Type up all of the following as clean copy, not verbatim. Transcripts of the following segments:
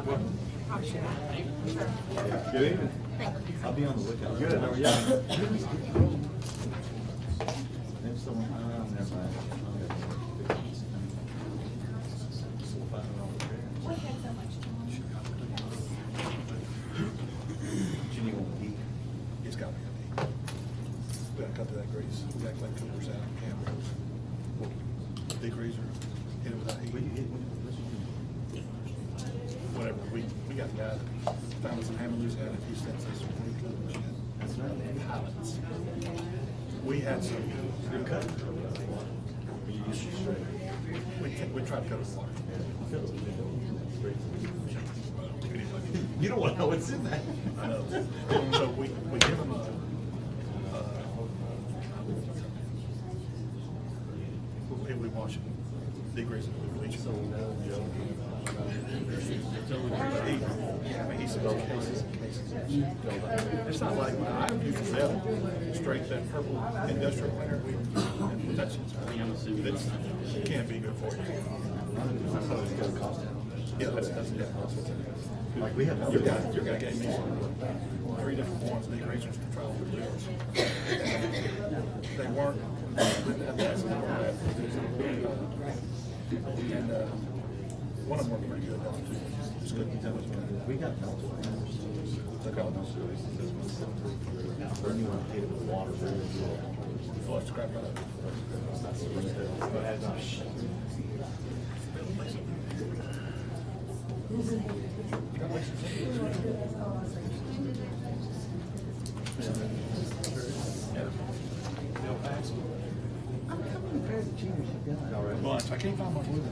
Good evening. I'll be on the lookout. Good. How are you? There's someone never mind. We had so much time. It's got to be a D. We got to cut to that grease. We got to clean coolers out, cameras. Degreaser, hit it without heat. Whatever. We got the guy that found us in Hammerloo's had a few steps this week. That's right. Pilots. We had some good cut. We tried to cut it water. You don't want to know what's in that. I know. So we give them we wash it, degrease it, we bleach it. I mean, he said cases and cases. It's not like when I use Zell, straight that purple industrial cleaner, that's, it can't be good for you. Yeah, that's what's in it. Like we have. Your guy gave me 3 different ones, degreasers to try with yours. They weren't. And one of them worked pretty good on too. Just couldn't tell us. We got multiple. Took out those. Burning on with water. Flush scrap out of it. Well, I can't find my blue.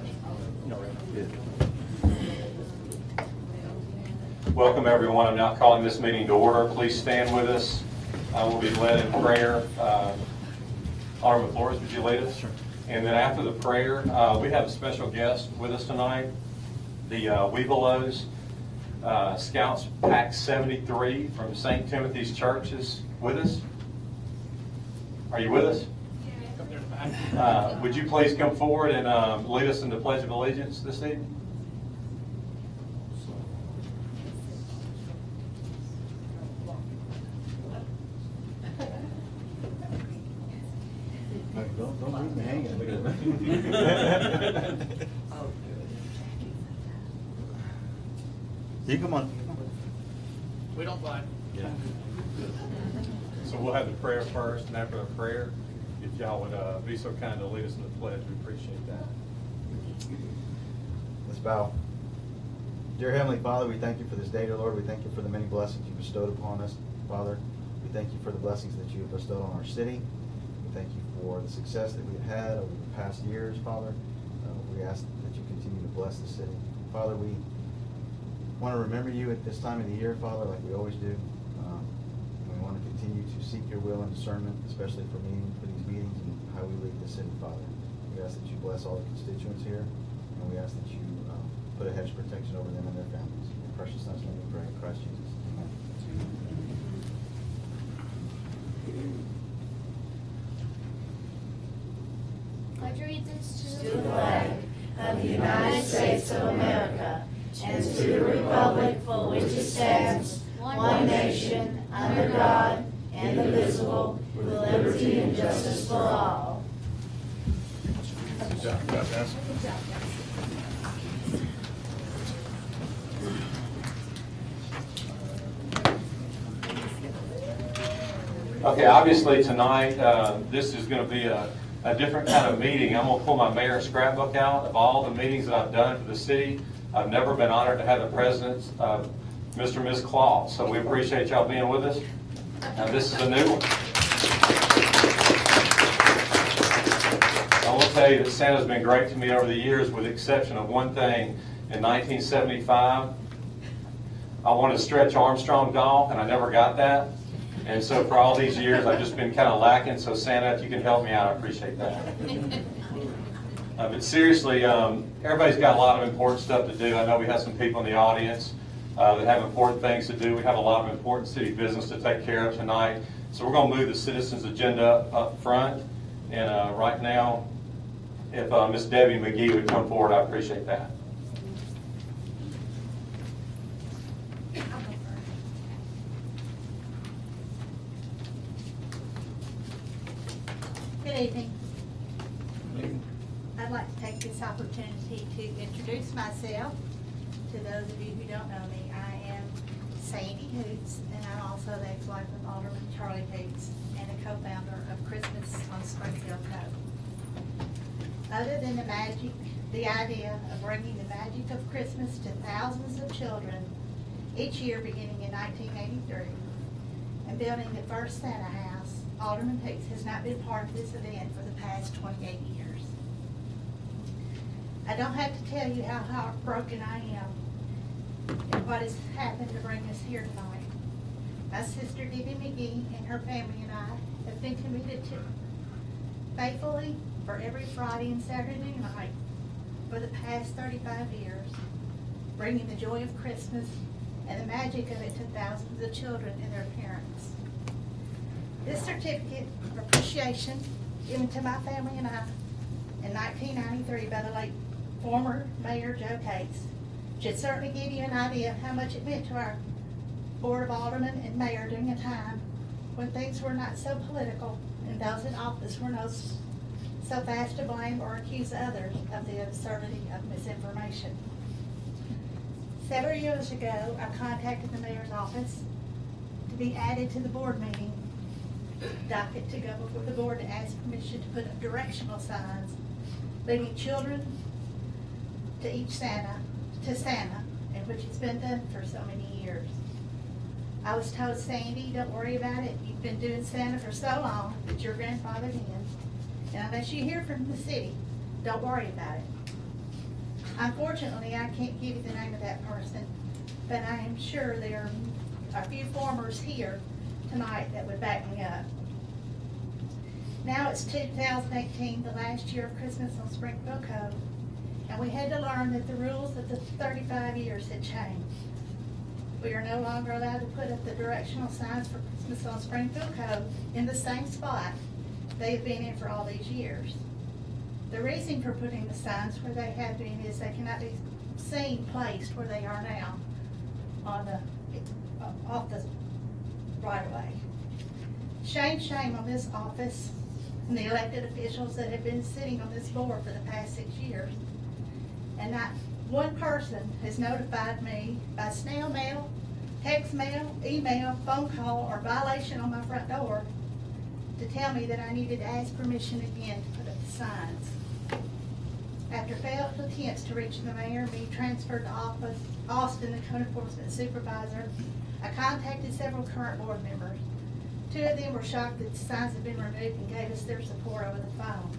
Welcome, everyone. I'm now calling this meeting to order. Please stand with us. I will be led in prayer. Alderman Flores, would you lead us? Sure. And then after the prayer, we have a special guest with us tonight, the Weebelows, Scouts Pack 73 from St. Timothy's Church is with us. Are you with us? Would you please come forward and lead us in the Pledge of Allegiance this evening? Don't leave me hanging. You come on. We don't mind. Yeah. So we'll have the prayer first, and after the prayer, if y'all would be so kind to lead us in the pledge, we appreciate that. Let's bow. Dear Heavenly Father, we thank you for this day, dear Lord. We thank you for the many blessings you bestowed upon us, Father. We thank you for the blessings that you have bestowed on our city. We thank you for the success that we've had over the past years, Father. We ask that you continue to bless the city. Father, we want to remember you at this time of the year, Father, like we always do. We want to continue to seek your will and discernment, especially for these meetings and how we lead the city, Father. We ask that you bless all the constituents here, and we ask that you put a hedge of protection over them and their families. In your precious son's name we pray, in Christ Jesus. Amen. Pledge allegiance To the flag of the United States of America and to the republic for which it stands, one nation, under God, indivisible, with liberty and justice for all. Good job, guys. Okay, obviously tonight, this is going to be a different kind of meeting. I'm going to pull my mayor's scrapbook out of all the meetings that I've done for the city. I've never been honored to have the presidents, Mr. and Ms. Claw, so we appreciate y'all being with us. Now this is a new one. I will tell you that Santa's been great to me over the years, with the exception of one thing. In 1975, I wanted to stretch Armstrong golf, and I never got that. And so for all these years, I've just been kind of lacking. So Santa, if you can help me out, I appreciate that. But seriously, everybody's got a lot of important stuff to do. I know we have some people in the audience that have important things to do. We have a lot of important city business to take care of tonight. So we're going to move the citizens' agenda up front. And right now, if Miss Debbie McGee would come forward, I appreciate that. evening. I'd like to take this opportunity to introduce myself. To those of you who don't know me, I am Sandy Hoots, and I'm also the ex-wife of Alderman Charlie Hoots and a co-founder of Christmas on Springfield Cove. Other than the idea of bringing the magic of Christmas to thousands of children each year beginning in 1983 and building the first Santa house, Alderman Hoots has not been part of this event for the past 28 years. I don't have to tell you how heartbroken I am and what has happened to bring us here tonight. My sister Debbie McGee and her family and I have been committed to faithfully for every Friday and Saturday night for the past 35 years, bringing the joy of Christmas and the magic of it to thousands of children and their parents. This certificate of appreciation given to my family and I in 1993 by the late former Mayor Joe Cates should certainly give you an idea of how much it meant to our Board of Aldermen and Mayor during a time when things were not so political and those in office were not so fast to blame or accuse others of the absurdity of misinformation. Several years ago, I contacted the Mayor's office to be added to the board meeting docket to go before the board to ask permission to put up directional signs leading children to Santa, and which has been done for so many years. I was told, Sandy, don't worry about it. You've been doing Santa for so long that your grandfather did. And unless you hear from the city, don't worry about it. Unfortunately, I can't give you the name of that person, but I am sure there are a few formers here tonight that would back me up. Now it's 2018, the last year of Christmas on Springfield Cove, and we had to learn that the rules of the 35 years had changed. We are no longer allowed to put up the directional signs for Christmas on Springfield Cove in the same spot they have been in for all these years. The reason for putting the signs where they have been is they cannot be seen placed where they are now on off the right of way. Shame on this office and the elected officials that have been sitting on this board for the past 6 years. And not one person has notified me by snail mail, text mail, email, phone call, or violation on my front door to tell me that I needed to ask permission again to put up the signs. After failed attempts to reach the mayor, being transferred to Austin, the code enforcement supervisor, I contacted several current board members. 2 of them were shocked that the signs had been removed and gave us their support over the phone.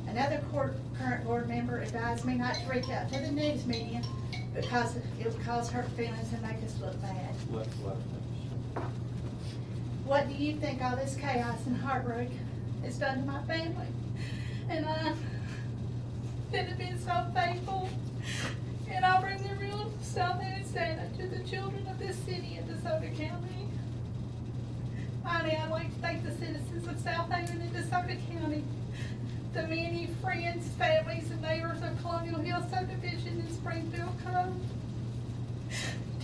Another current board member advised me not to reach out to the news media because it would cause hurt feelings and make us look bad. What do you think all this chaos and heartbreak has done to my family? And I that have been so faithful, and I'll bring the real Southampton Santa to the children of this city and DeSoto County. Finally, I'd like to thank the citizens of Southaven and DeSoto County, the many friends, families, and neighbors of Colonial Hill Subdivision in Springfield Cove.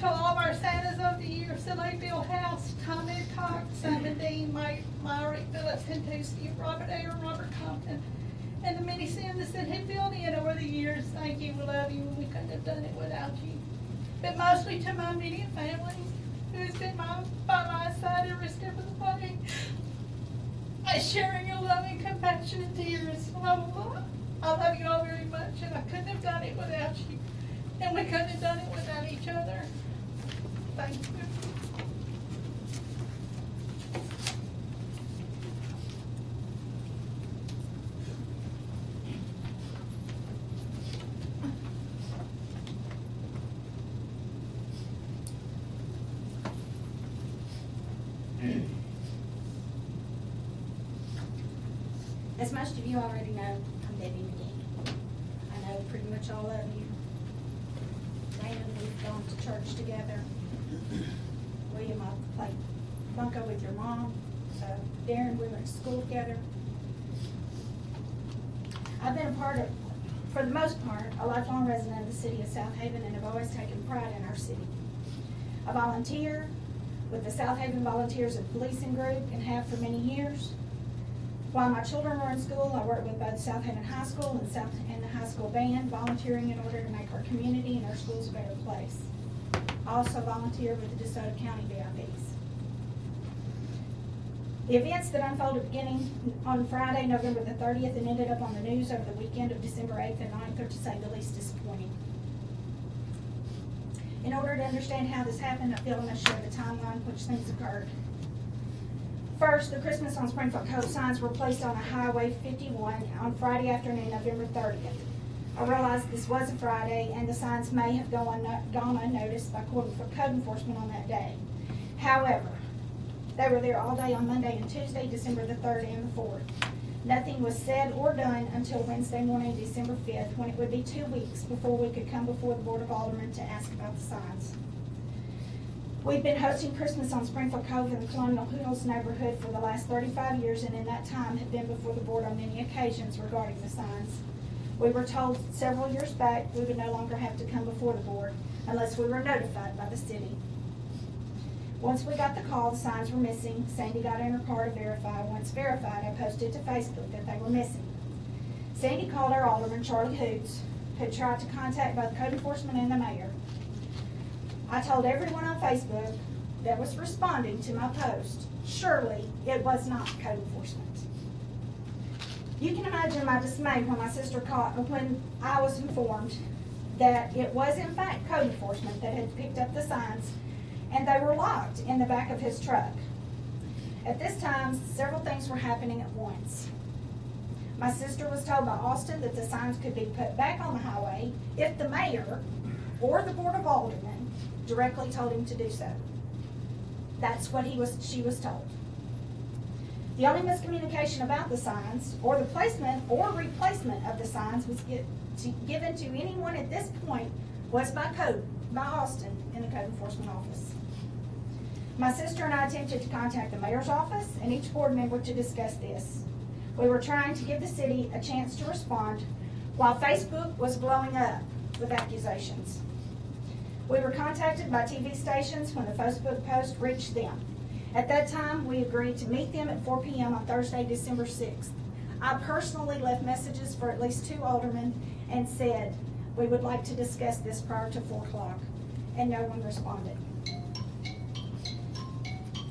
To all of our Santas of the years, Celine Bill House, Tom Edcock, Simon Dean, Mike Myrick, Phillips Hentusi, Robert A. and Robert Compton, and the many Santas that have filled in over the years. Thank you, we love you, and we couldn't have done it without you. But mostly to my immediate family, who has been by my side every step of the way, sharing your love and compassion and tears. I love you all very much, and I couldn't have done it without you, and we couldn't have done it without each other. Thank you. As most of you already know, I'm Debbie McGee. I know pretty much all of you. Brandon, we've gone to church together. William, I played bunco with your mom. Darren, we went to school together. I've been for the most part, a lifelong resident of the city of Southaven, and have always taken pride in our city. I volunteer with the Southaven Volunteers and Policing Group and have for many years. While my children were in school, I worked with both Southampton High School and the high school band, volunteering in order to make our community and our schools a better place. I also volunteered with the DeSoto County VIPs. The events that unfolded beginning on Friday, November the 30th, and ended up on the news over the weekend of December 8th and 9th are, to say the least, disappointing. In order to understand how this happened, I feel I must share the timeline which things occurred. First, the Christmas on Springfield Cove signs were placed on Highway 51 on Friday afternoon, November 30th. I realized this was a Friday and the signs may have gone unnoticed by code enforcement on that day. However, they were there all day on Monday and Tuesday, December the 3rd and the 4th. Nothing was said or done until Wednesday morning, December 5th, when it would be 2 weeks before we could come before the Board of Aldermen to ask about the signs. We've been hosting Christmas on Springfield Cove in the Colonial Hills neighborhood for the last 35 years, and in that time have been before the board on many occasions regarding the signs. We were told several years back we would no longer have to come before the board unless we were notified by the city. Once we got the call, the signs were missing. Sandy got in her car to verify. Once verified, I posted to Facebook that they were missing. Sandy called our alderman, Charlie Hoots, who tried to contact both code enforcement and the mayor. I told everyone on Facebook that was responding to my post, surely it was not code enforcement. You can imagine my dismay when when I was informed that it was in fact code enforcement that had picked up the signs and they were locked in the back of his truck. At this time, several things were happening at once. My sister was told by Austin that the signs could be put back on the highway if the mayor or the Board of Aldermen directly told him to do so. That's what she was told. The only miscommunication about the signs, or the placement or replacement of the signs, was given to anyone at this point was by Austin in the Code Enforcement Office. My sister and I attempted to contact the mayor's office and each board member to discuss this. We were trying to give the city a chance to respond while Facebook was blowing up with accusations. We were contacted by TV stations when the Facebook post reached them. At that time, we agreed to meet them at 4 p.m. on Thursday, December 6th. I personally left messages for at least 2 aldermen and said we would like to discuss this prior to 4 o'clock, and no one responded.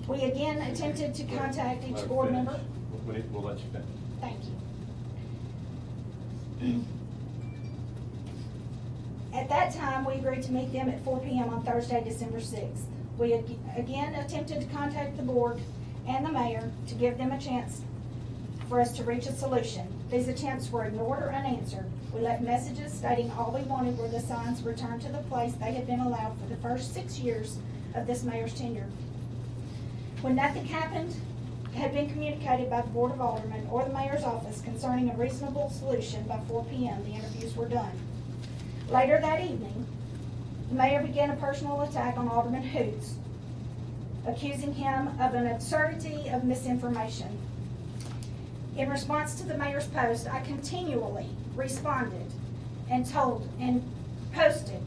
We again attempted to contact each board member. We'll let you finish. Thank you. At that time, we agreed to meet them at 4 p.m. on Thursday, December 6th. We again attempted to contact the board and the mayor to give them a chance for us to reach a solution. These attempts were ignored or unanswered. We left messages stating all we wanted were the signs returned to the place they had been allowed for the first 6 years of this mayor's tenure. When nothing had been communicated by the Board of Aldermen or the mayor's office concerning a reasonable solution by 4 p.m., the interviews were done. Later that evening, the mayor began a personal attack on Alderman Hoots, accusing him of an absurdity of misinformation. In response to the mayor's post, I continually responded and posted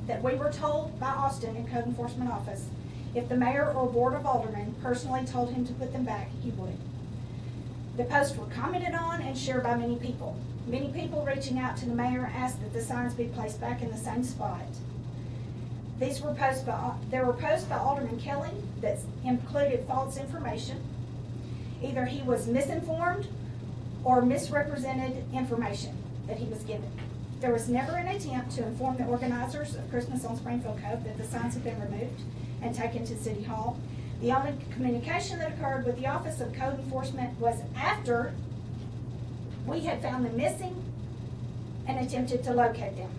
that we were told by Austin in Code Enforcement Office if the mayor or Board of Aldermen personally told him to put them back, he would. The posts were commented on and shared by many people. Many people reaching out to the mayor asked that the signs be placed back in the same spot. There were posts by Alderman Kelly that included false information. Either he was misinformed or misrepresented information that he was given. There was never an attempt to inform the organizers of Christmas on Springfield Cove that the signs had been removed and taken to City Hall. The only communication that occurred with the Office of Code Enforcement was after we had found them missing and attempted to locate them.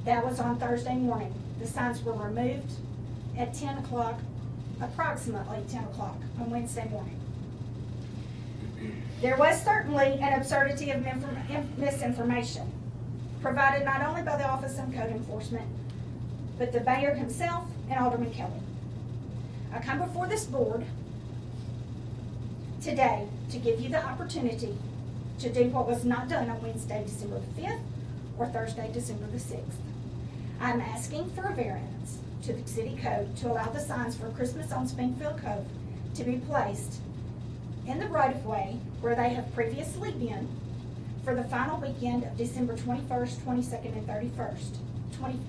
That was on Thursday morning. The signs were removed at 10 o'clock, approximately 10 o'clock on Wednesday morning. There was certainly an absurdity of misinformation provided not only by the Office of Code Enforcement, but the mayor himself and Alderman Kelly. I come before this board today to give you the opportunity to do what was not done on Wednesday, December the 5th, or Thursday, December the 6th. I'm asking for a variance to the city code to allow the signs for Christmas on Springfield Cove to be placed in the right-of-way where they have previously been for the final weekend of December 21st, 22nd, and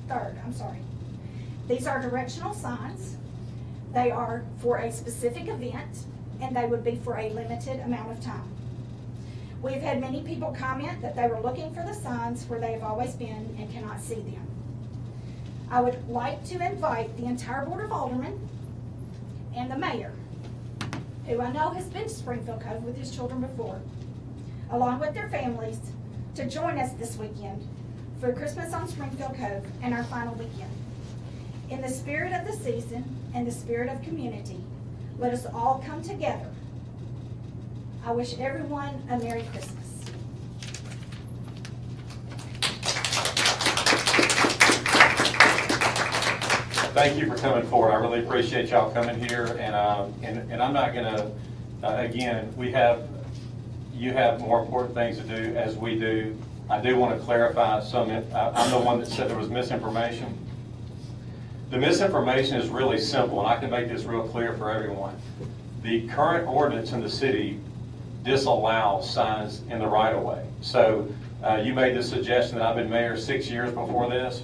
23rd, These are directional signs. They are for a specific event, and they would be for a limited amount of time. We've had many people comment that they were looking for the signs where they have always been and cannot see them. I would like to invite the entire Board of Aldermen and the mayor, who I know has been to Springfield Cove with his children before, along with their families, to join us this weekend for Christmas on Springfield Cove and our final weekend. In the spirit of the season and the spirit of community, let us all come together. I wish everyone a Merry Christmas. Thank you for coming forward. I really appreciate y'all coming here, and I'm not gonna, again, you have more important things to do as we do. I do want to clarify some, I'm the one that said there was misinformation. The misinformation is really simple, and I can make this real clear for everyone. The current ordinance in the city disallows signs in the right-of-way. So you made the suggestion that I've been mayor 6 years before this.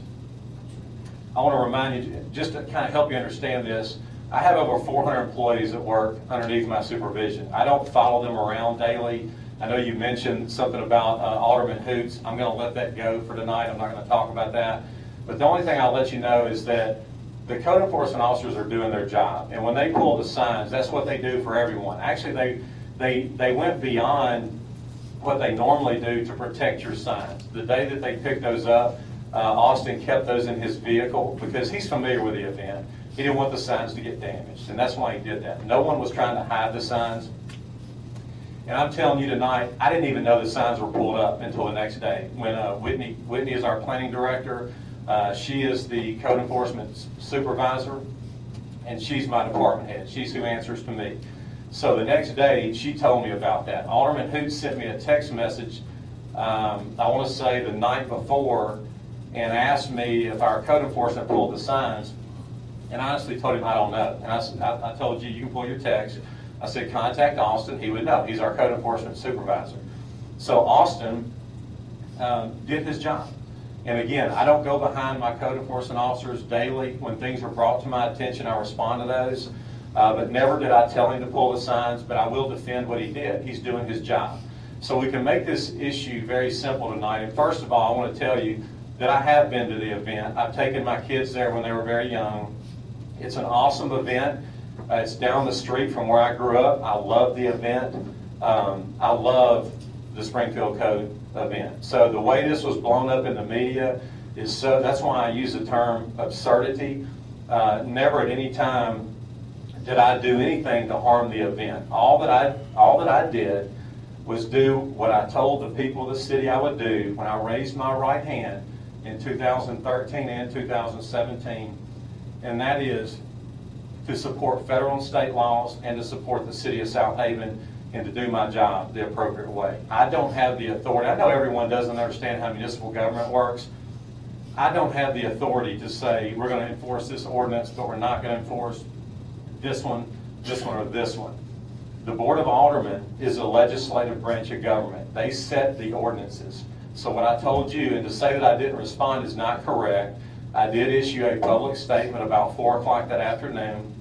I want to remind you, just to kind of help you understand this, I have over 400 employees that work underneath my supervision. I don't follow them around daily. I know you mentioned something about Alderman Hoots. I'm going to let that go for tonight. I'm not going to talk about that. But the only thing I'll let you know is that the code enforcement officers are doing their job. And when they pull the signs, that's what they do for everyone. Actually, they went beyond what they normally do to protect your signs. The day that they picked those up, Austin kept those in his vehicle because he's familiar with the event. He didn't want the signs to get damaged, and that's why he did that. No one was trying to hide the signs. And I'm telling you tonight, I didn't even know the signs were pulled up until the next day. When Whitney is our planning director, she is the code enforcement supervisor, and she's my department head. She's who answers to me. So the next day, she told me about that. Alderman Hoots sent me a text message, I want to say the night before, and asked me if our code enforcement pulled the signs. And I honestly told him I don't know. And I told you, you can pull your text. I said, contact Austin. He would know. He's our code enforcement supervisor. So Austin did his job. And again, I don't go behind my code enforcement officers daily. When things are brought to my attention, I respond to those. But never did I tell him to pull the signs, but I will defend what he did. He's doing his job. So we can make this issue very simple tonight. And first of all, I want to tell you that I have been to the event. I've taken my kids there when they were very young. It's an awesome event. It's down the street from where I grew up. I love the event. I love the Springfield Code event. So the way this was blown up in the media is that's why I use the term absurdity. Never at any time did I do anything to harm the event. All that I did was do what I told the people of the city I would do when I raised my right hand in 2013 and 2017, and that is to support federal and state laws and to support the City of Southaven and to do my job the appropriate way. I don't have the authority. I know everyone doesn't understand how municipal government works. I don't have the authority to say we're going to enforce this ordinance, but we're not going to enforce this one, or this one. The Board of Aldermen is a legislative branch of government. They set the ordinances. So what I told you, and to say that I didn't respond is not correct. I did issue a public statement about 4 o'clock that afternoon,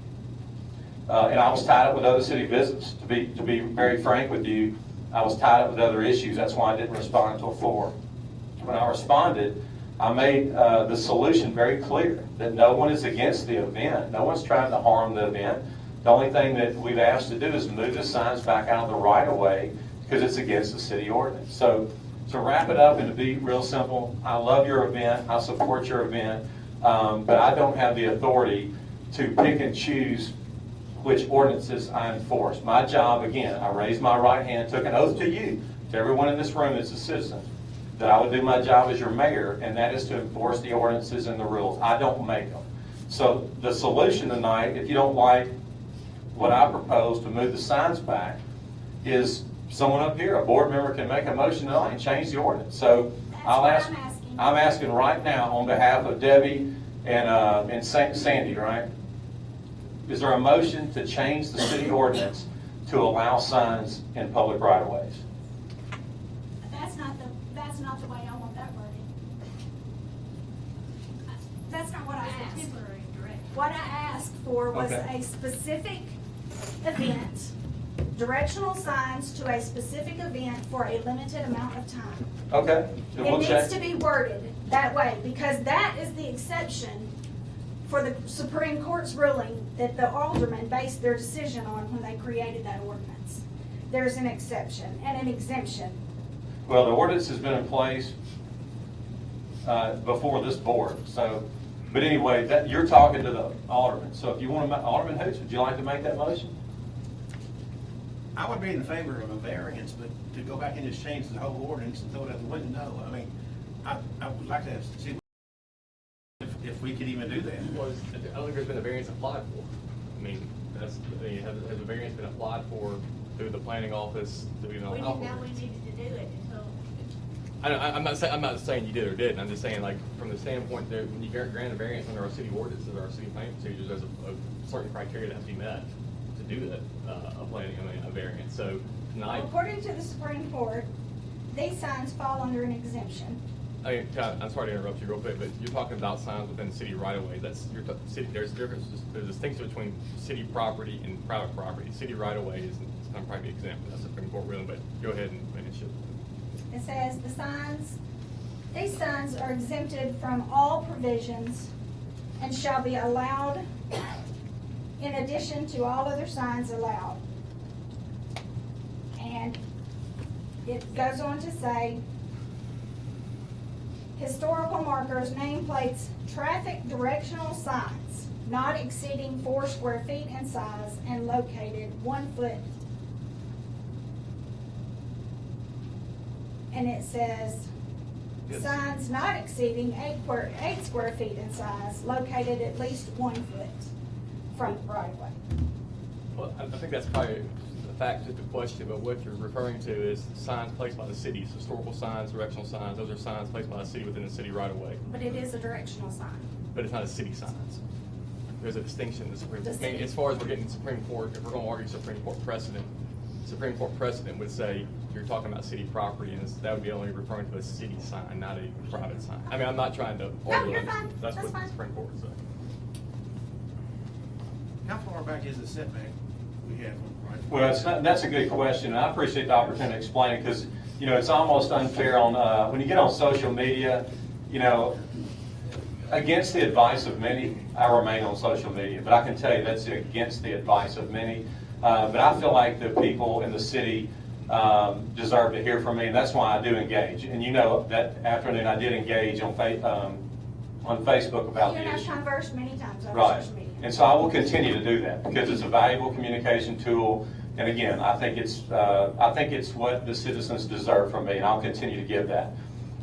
and I was tied up with other city business. To be very frank with you, I was tied up with other issues. That's why I didn't respond until 4. When I responded, I made the solution very clear that no one is against the event. No one's trying to harm the event. The only thing that we've asked to do is move the signs back out of the right-of-way because it's against the city ordinance. So to wrap it up and to be real simple, I love your event. I support your event. But I don't have the authority to pick and choose which ordinances I enforce. My job, again, I raised my right hand, took an oath to you, to everyone in this room that's a citizen, that I would do my job as your mayor, and that is to enforce the ordinances and the rules. I don't make them. So the solution tonight, if you don't like what I propose to move the signs back, is someone up here, a board member, can make a motion tonight and change the ordinance. So I'm asking right now on behalf of Debbie and Sandy, right? Is there a motion to change the city ordinance to allow signs in public right-of-ways. That's not the way I want that worded. That's not what I asked. What I asked for was Okay. a specific event, directional signs to a specific event for a limited amount of time. Okay, then It we'll check. needs to be worded that way, because that is the exception for the Supreme Court's ruling that the aldermen based their decision on when they created that ordinance. There's an exception and an exemption. Well, the ordinance has been in place before this board, so, but anyway, that, you're talking to the alderman. So if you want to, Alderman Hoots, would you like to make that motion? I would be in favor of a variance, but to go back and just change the whole ordinance and throw it out the window, no. I mean, I would like to see if we could even do that. Well, I don't think there's been a variance applied for. I mean, has a variance been applied for through the planning office, through, you know? We didn't know we needed to do it until. I'm not saying you did or didn't. I'm just saying, like, from the standpoint that when you grant a variance under our city ordinances, our city planning procedures, there's a certain criteria that has to be met to do that, a variance. So tonight, According to the Supreme Court, these signs fall under an exemption. I'm sorry to interrupt you real quick, but you're talking about signs within city right of way. There's a difference. There's a distinction between city property and private property. City right of way is going to probably be exempt. That's a Supreme Court ruling, but go ahead and finish it. It says these signs are exempted from all provisions and shall be allowed in addition to all other signs allowed. And it goes on to say, historical markers, nameplates, traffic directional signs not exceeding 4 square feet in size and located 1 foot. And it says, Yes. signs not exceeding 8 square feet in size, located at least 1 foot from the right of way. Well, I think that's probably the fact of the question, but what you're referring to is signs placed by the cities, historical signs, directional signs. Those are signs placed by the city within the city right of way, But it is a directional sign. but it's not a city signs. There's a distinction in the Supreme Court. The I mean, as far as we're getting Supreme Court, if we're going to argue Supreme Court precedent would say you're talking about city property, and that would be only referring to a city sign, not a private sign. I mean, I'm not trying to argue. you're on this. fine. That's That's what the fine. Supreme Court said. How far back is the setback we have? Right? Well, that's a good question, and I appreciate the opportunity to explain it, because, you know, it's almost unfair on, when you get on social media, you know, against the advice of many, I remain on social media, but I can tell you that's against the advice of many. But I feel like the people in the city deserve to hear from me, and that's why I do engage. And you know, that afternoon I did engage on Facebook about You the and I've issue. conversed many times over Right. social media. And so I will continue to do that because it's a valuable communication tool. And again, I think it's what the citizens deserve from me, and I'll continue to give that.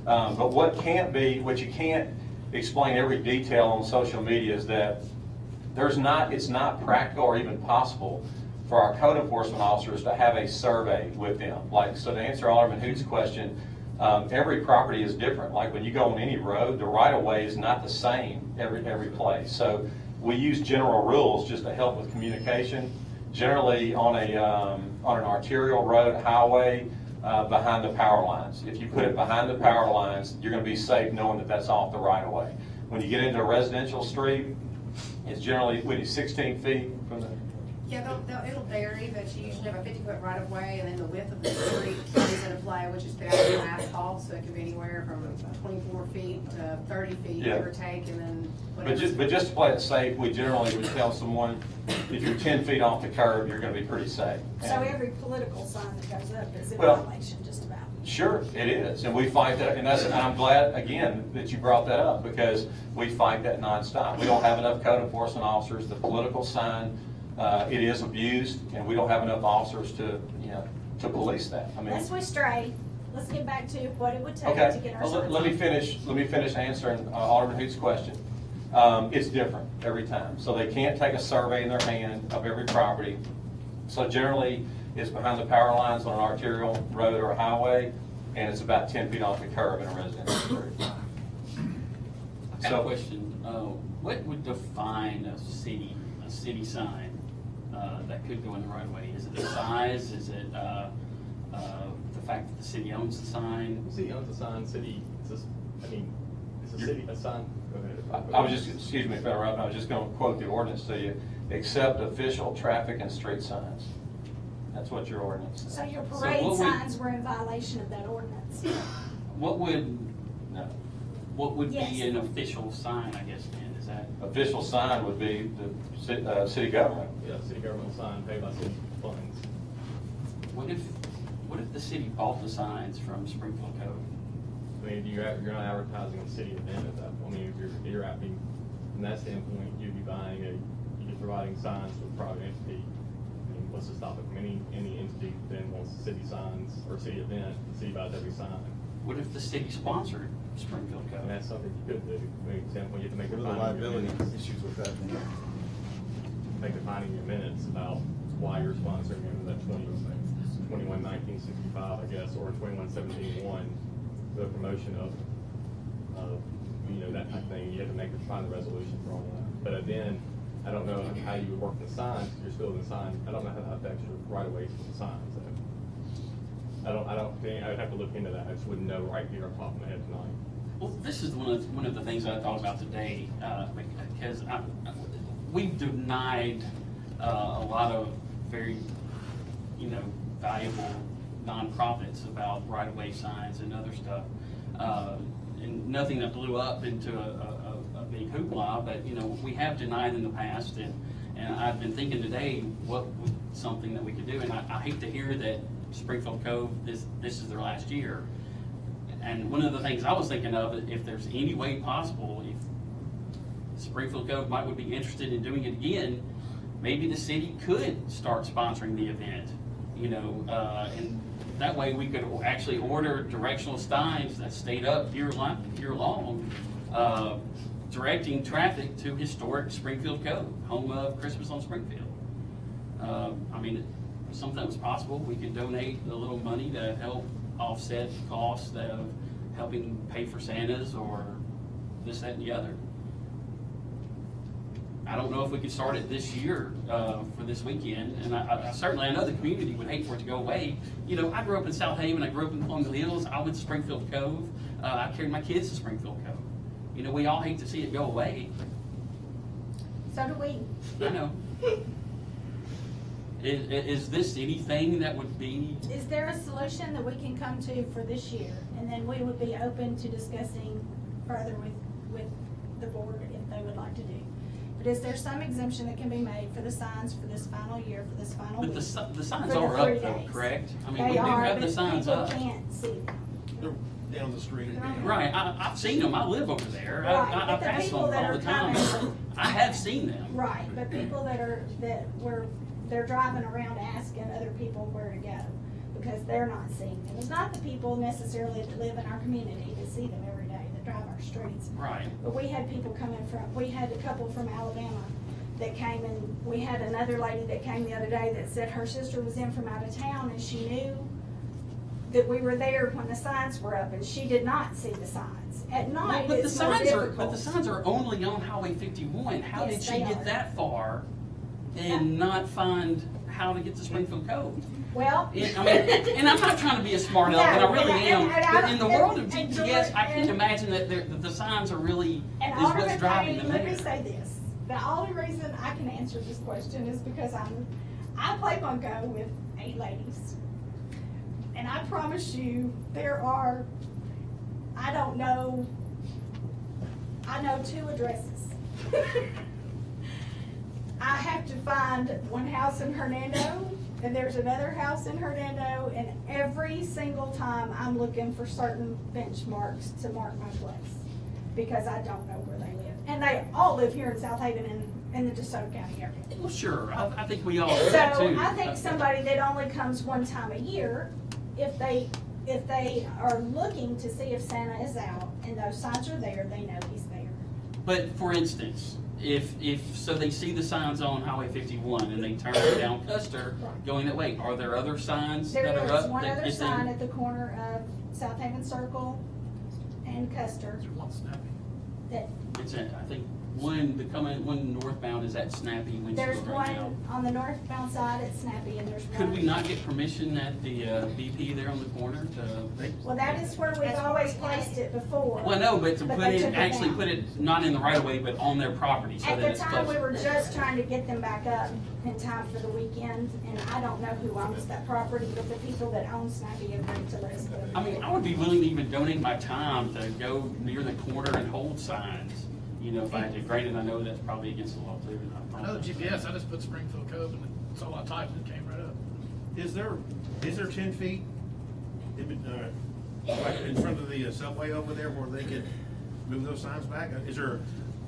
But what you can't explain every detail on social media is that it's not practical or even possible for our code enforcement officers to have a survey with them. So to answer Alderman Hoot's question, every property is different. Like when you go on any road, the right-of-way is not the same every place. So we use general rules just to help with communication. Generally on an arterial road, highway, behind the power lines. If you put it behind the power lines, you're going to be safe knowing that that's off the right-of-way. When you get into a residential street, it's generally 16 feet from the... Yeah, it'll vary, but you usually have a 50-foot right-of-way, and then the width of the street comes into play, which is based on asphalt, so it could be anywhere from 24 feet to 30 feet, Yeah. give or take, and then But whatever. just to play it safe, we generally would tell someone, if you're 10 feet off the curb, you're going to be pretty safe. So And- every political sign that goes up is in Well, violation, just about. Sure, it is, and we fight that, and I'm glad, again, that you brought that up, because we fight that nonstop. We don't have enough code enforcement officers. The political sign, it is abused, and we don't have enough officers to police that. I mean, Lest we stray, let's get back to what it would take to okay, get our well, signs. let me finish answering Alderman Hoot's question. It's different every time, so they can't take a survey in their hand of every property. So generally, it's behind the power lines on an arterial road or a highway, and it's about 10 feet off the curb in a residential street. I have a question. What would define a city sign? that could go in the right of way? Is it the size? Is it the fact that the city owns the sign? The city owns the sign, city, it's just, I mean, it's a city, a sign, go ahead. I was just, excuse me if I interrupt, I was just gonna quote the ordinance to you, except official traffic and street signs. That's what your ordinance says. So your So parade what would- signs were in violation of that ordinance? What would, No. what would Yes. be an official sign, I guess, then? Is that? Official sign would be the city government. Yeah, city government sign paid by city funds. What if the city bought the signs from Springfield Cove? I mean, you're not advertising a city event at that point. I mean, if you're acting, from that standpoint, you'd be you'd be providing signs to a private entity. I mean, what's to stop it from any entity then wants city signs or city event, the city buys every sign. What if the city sponsored Springfield And Cove? that's something you could do. I mean, example, you have to make What a are the finding in your liability minutes. issues with that? Make a finding in your minutes about why you're sponsoring that 21-1965, I guess, or 21-17-1, the promotion of, that type of thing. You have to find a resolution for all that. But then, I don't know how you would work the signs, because you're still in the sign. I don't know how that affects your right of ways for the signs. I don't think, I would have to look into that. I just wouldn't know right here off the top of my head tonight. Well, this is one of the things I thought about today, because we've denied a lot of very, valuable nonprofits about right-of-way signs and other stuff. And nothing that blew up into a big hoopla, but, we have denied in the past, and I've been thinking today, what would something that we could do? And I hate to hear that Springfield Cove, this is their last year. And one of the things I was thinking of, if there's any way possible, if Springfield Cove would be interested in doing it again, maybe the city could start sponsoring the event, and that way we could actually order directional signs that stayed up year long, directing traffic to historic Springfield Cove, home of Christmas on Springfield. If something was possible, we could donate a little money to help offset the cost of helping pay for Santas or this, that, and the other. I don't know if we could start it this year for this weekend, and I certainly, I know the community would hate for it to go away. I grew up in Southaven, I grew up in Colonial Hills, I went to Springfield Cove, I carried my kids to Springfield Cove. We all hate to see it go away. So do we. I know. Is this anything that would be? Is there a solution that we can come to for this year? And then we would be open to discussing further with the board if they would like to do. But is there some exemption that can be made for the signs for this final year, for this final But week? the signs For the are 3 up though, days. correct? We They do are, have the but signs up. people can't see them. They're down the street. Right, I've seen them, I live over there, Right, I but the pass people them that all are the time. coming- I have seen them. Right, but people they're driving around asking other people where to go because they're not seeing them. It's not the people necessarily that live in our community that see them every day, that drive our streets. Right. But we had people we had a couple from Alabama that came, and we had another lady that came the other day that said her sister was in from out of town and she knew that we were there when the signs were up and she did not see the signs. At night, But the it's more signs difficult. are only on Highway 51. How Yes, did she they get are. that far and not find how to get to Springfield Cove? Well. And I'm not trying to be a smart aleck, and I really am. and But in the world of and GPS, I and- can't imagine that the signs are really And is what's Alderman driving Payne, them let me there. say this, the only reason I can answer this question is because I play bunco with 8 ladies. And I promise you, there are, I know 2 addresses. I have to find one house in Hernando, and there's another house in Hernando, and every single time I'm looking for certain benchmarks to mark my place, because I don't know where they live. And they all live here in Southaven and in the DeSoto County area. Well, sure, I think we all do So that too. I think somebody that only comes one time a year, if they are looking to see if Santa is out and those signs are there, they know he's there. But for instance, if so they see the signs on Highway 51 and they turn down Custer going that way, are there other signs There that are is up one that other get sign them? at the corner of Southaven Circle and Custer that, It's in, I think one northbound is at Snappy when you There's go right now. one on the northbound side at Snappy, and there's one. Could we not get permission at the BP there on the corner to? Well, that is where we've always placed it before. Well, no, but to But put they it, took it actually down. put it not in the right of way, but on their property so At that the it's time, close. we were just trying to get them back up in time for the weekend, and I don't know who owns that property, but the people that own Snappy agreed to let us go. I mean, I would be willing to even donate my time to go near the corner and hold signs, you know, if I had to. Granted, I know that's probably against the law too. and I know the GPS, I just put Springfield Cove and it's all I typed and it came right up. Is there 10 feet like in front of the subway over there where they could move those signs back? Is there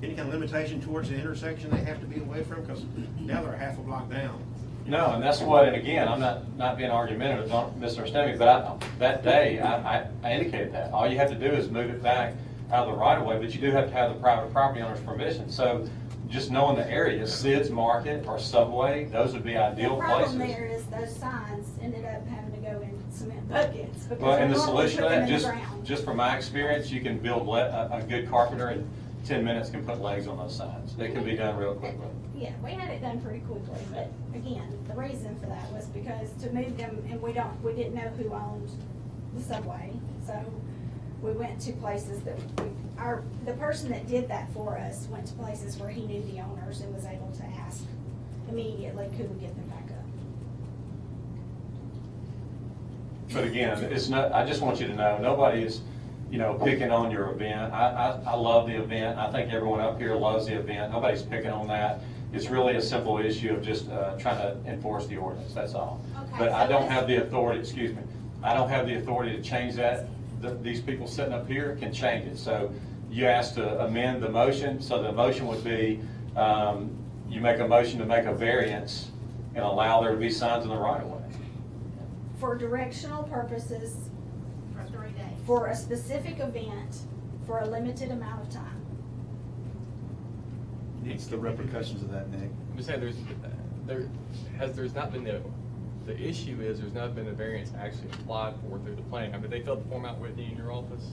any kind of limitation towards the intersection they have to be away from? Because now they're half a block down. No, and that's what, and again, I'm not being argumentative, don't misunderstand me, but that day, I indicated that. All you have to do is move it back out of the right of way, but you do have to have the private property owner's permission. So just knowing the area, Sid's Market or Subway, those would be ideal The places. problem there is those signs ended up having to go in cement buckets. because Well, and we the normally solution to put them that, in the ground. just from my experience, you can build a good carpenter in 10 minutes can put legs on those signs. They can be done real quickly. Yeah, we had it done pretty quickly, but again, the reason for that was because to move them, and we didn't know who owned the subway, so we went to places that the person that did that for us went to places where he knew the owners and was able to ask immediately, could we get them back up? But again, it's not, I just want you to know, nobody is, picking on your event. I love the event. I think everyone up here loves the event. Nobody's picking on that. It's really a simple issue of just trying to enforce the ordinance, that's all. Okay, But I so don't let's- have the authority, excuse me, I don't have the authority to change that. These people sitting up here can change it. So you asked to amend the motion, so the motion would be, you make a motion to make a variance and allow there to be signs in the right of way. For directional purposes, For 3 days. for a specific event, for a limited amount of time. What's the repercussions of that, Nick? I'm just saying, there's not been the issue is there's not been a variance actually applied for through the planning. I mean, they filled the form out with you in your office.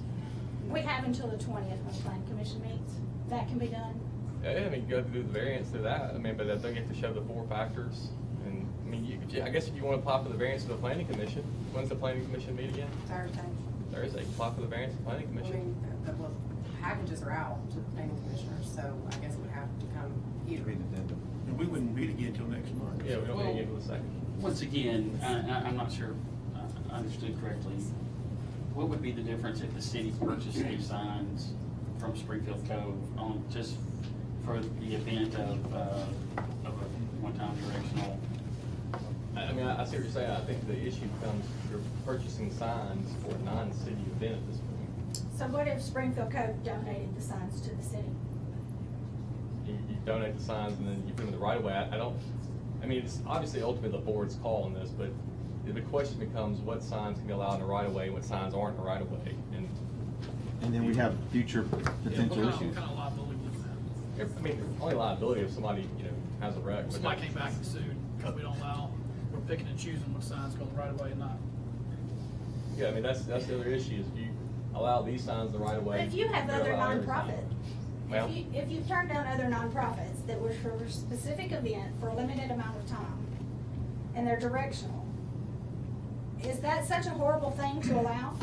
We have until the 20th when the planning commission meets. That can be done. Yeah, I mean, you go do the variance through that. I mean, but I think you have to show the 4 factors. And I mean, I guess if you want to apply for the variance to the planning commission, when's the planning commission meet again? Thursday. Thursday. Apply for the variance to the planning I commission. mean, the packages are out to the planning commissioners, so I guess it would have to come here. Read the addendum. And we wouldn't meet again until next month. Yeah, we don't Well, need to get to the second. Once again, I'm not sure I understood correctly. What would be the difference if the city purchased these signs from Springfield Cove on just for the event of a one-time directional? I mean, I see what you're saying. I think the issue becomes you're purchasing signs for a non-city event at this point. So what if Springfield Code donated the signs to the city? You donate the signs and then you put them in the right of way. I mean, it's obviously ultimately the board's call on this, but the question becomes what signs can be allowed in the right of way and what signs aren't in the right of way. And then we have future potential What issues. kind of liability was that? I mean, only liability if somebody, has a wreck. but Somebody came back and sued because we don't allow, we're picking and choosing what signs go the right away and not. Yeah, I mean, that's the other issue is if you allow these signs the right of way. But if you have you're other allowing everything. nonprofit, Well- if you turn down other nonprofits that were for a specific event for a limited amount of time, and they're directional, is that such a horrible thing to allow?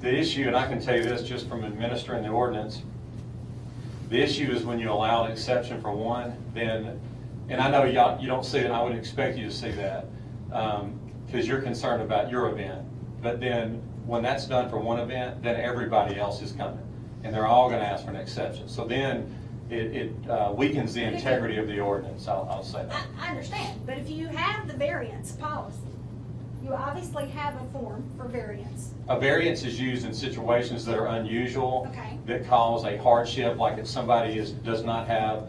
The issue, and I can tell you this just from administering the ordinance, the issue is when you allow an exception for one, then, and I know you don't see it, and I wouldn't expect you to see that, because you're concerned about your event. But then, when that's done for one event, then everybody else is coming, and they're all gonna ask for an exception. So then, it weakens the integrity of the ordinance, I'll say that. I understand, but if you have the variance policy, you obviously have a form for variance. A variance is used in situations that are unusual, Okay. that cause a hardship, like if somebody does not have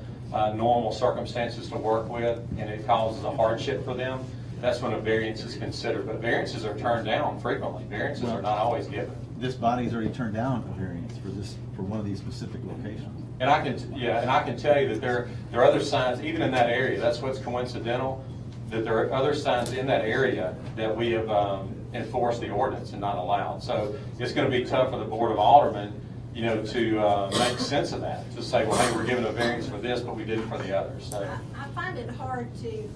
normal circumstances to work with, and it causes a hardship for them, that's when a variance is considered. But variances are turned down frequently. Variances are not always given. This body's already turned down a variance for one of these specific locations. And I can tell you that there are other signs, even in that area, that's what's coincidental, that there are other signs in that area that we have enforced the ordinance and not allowed. So it's gonna be tough for the Board of Aldermen you know, to make sense of that, to say, well, hey, we're giving a variance for this, but we didn't for the others, so. I find it hard to,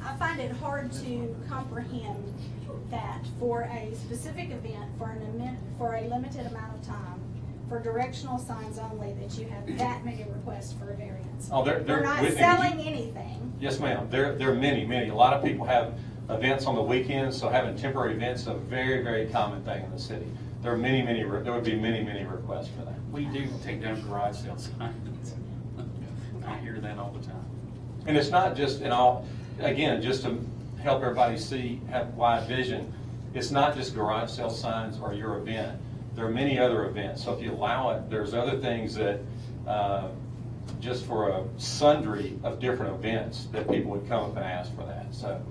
I find it hard to comprehend that for a specific event, for a limited amount of time, for directional signs only, that you have that many requests for a variance. Oh, We're not selling anything. Yes, ma'am. There are many, many. A lot of people have events on the weekends, so having temporary events is a very, very common thing in the city. There are many, many, there would be many, many requests for that. We do take down garage sale signs. I hear that all the time. And it's not just, and I'll, again, just to help everybody see, have wide vision, it's not just garage sale signs or your event. There are many other events. So if you allow it, there's other things that, just for a sundry of different events, that people would come up and ask for that. So,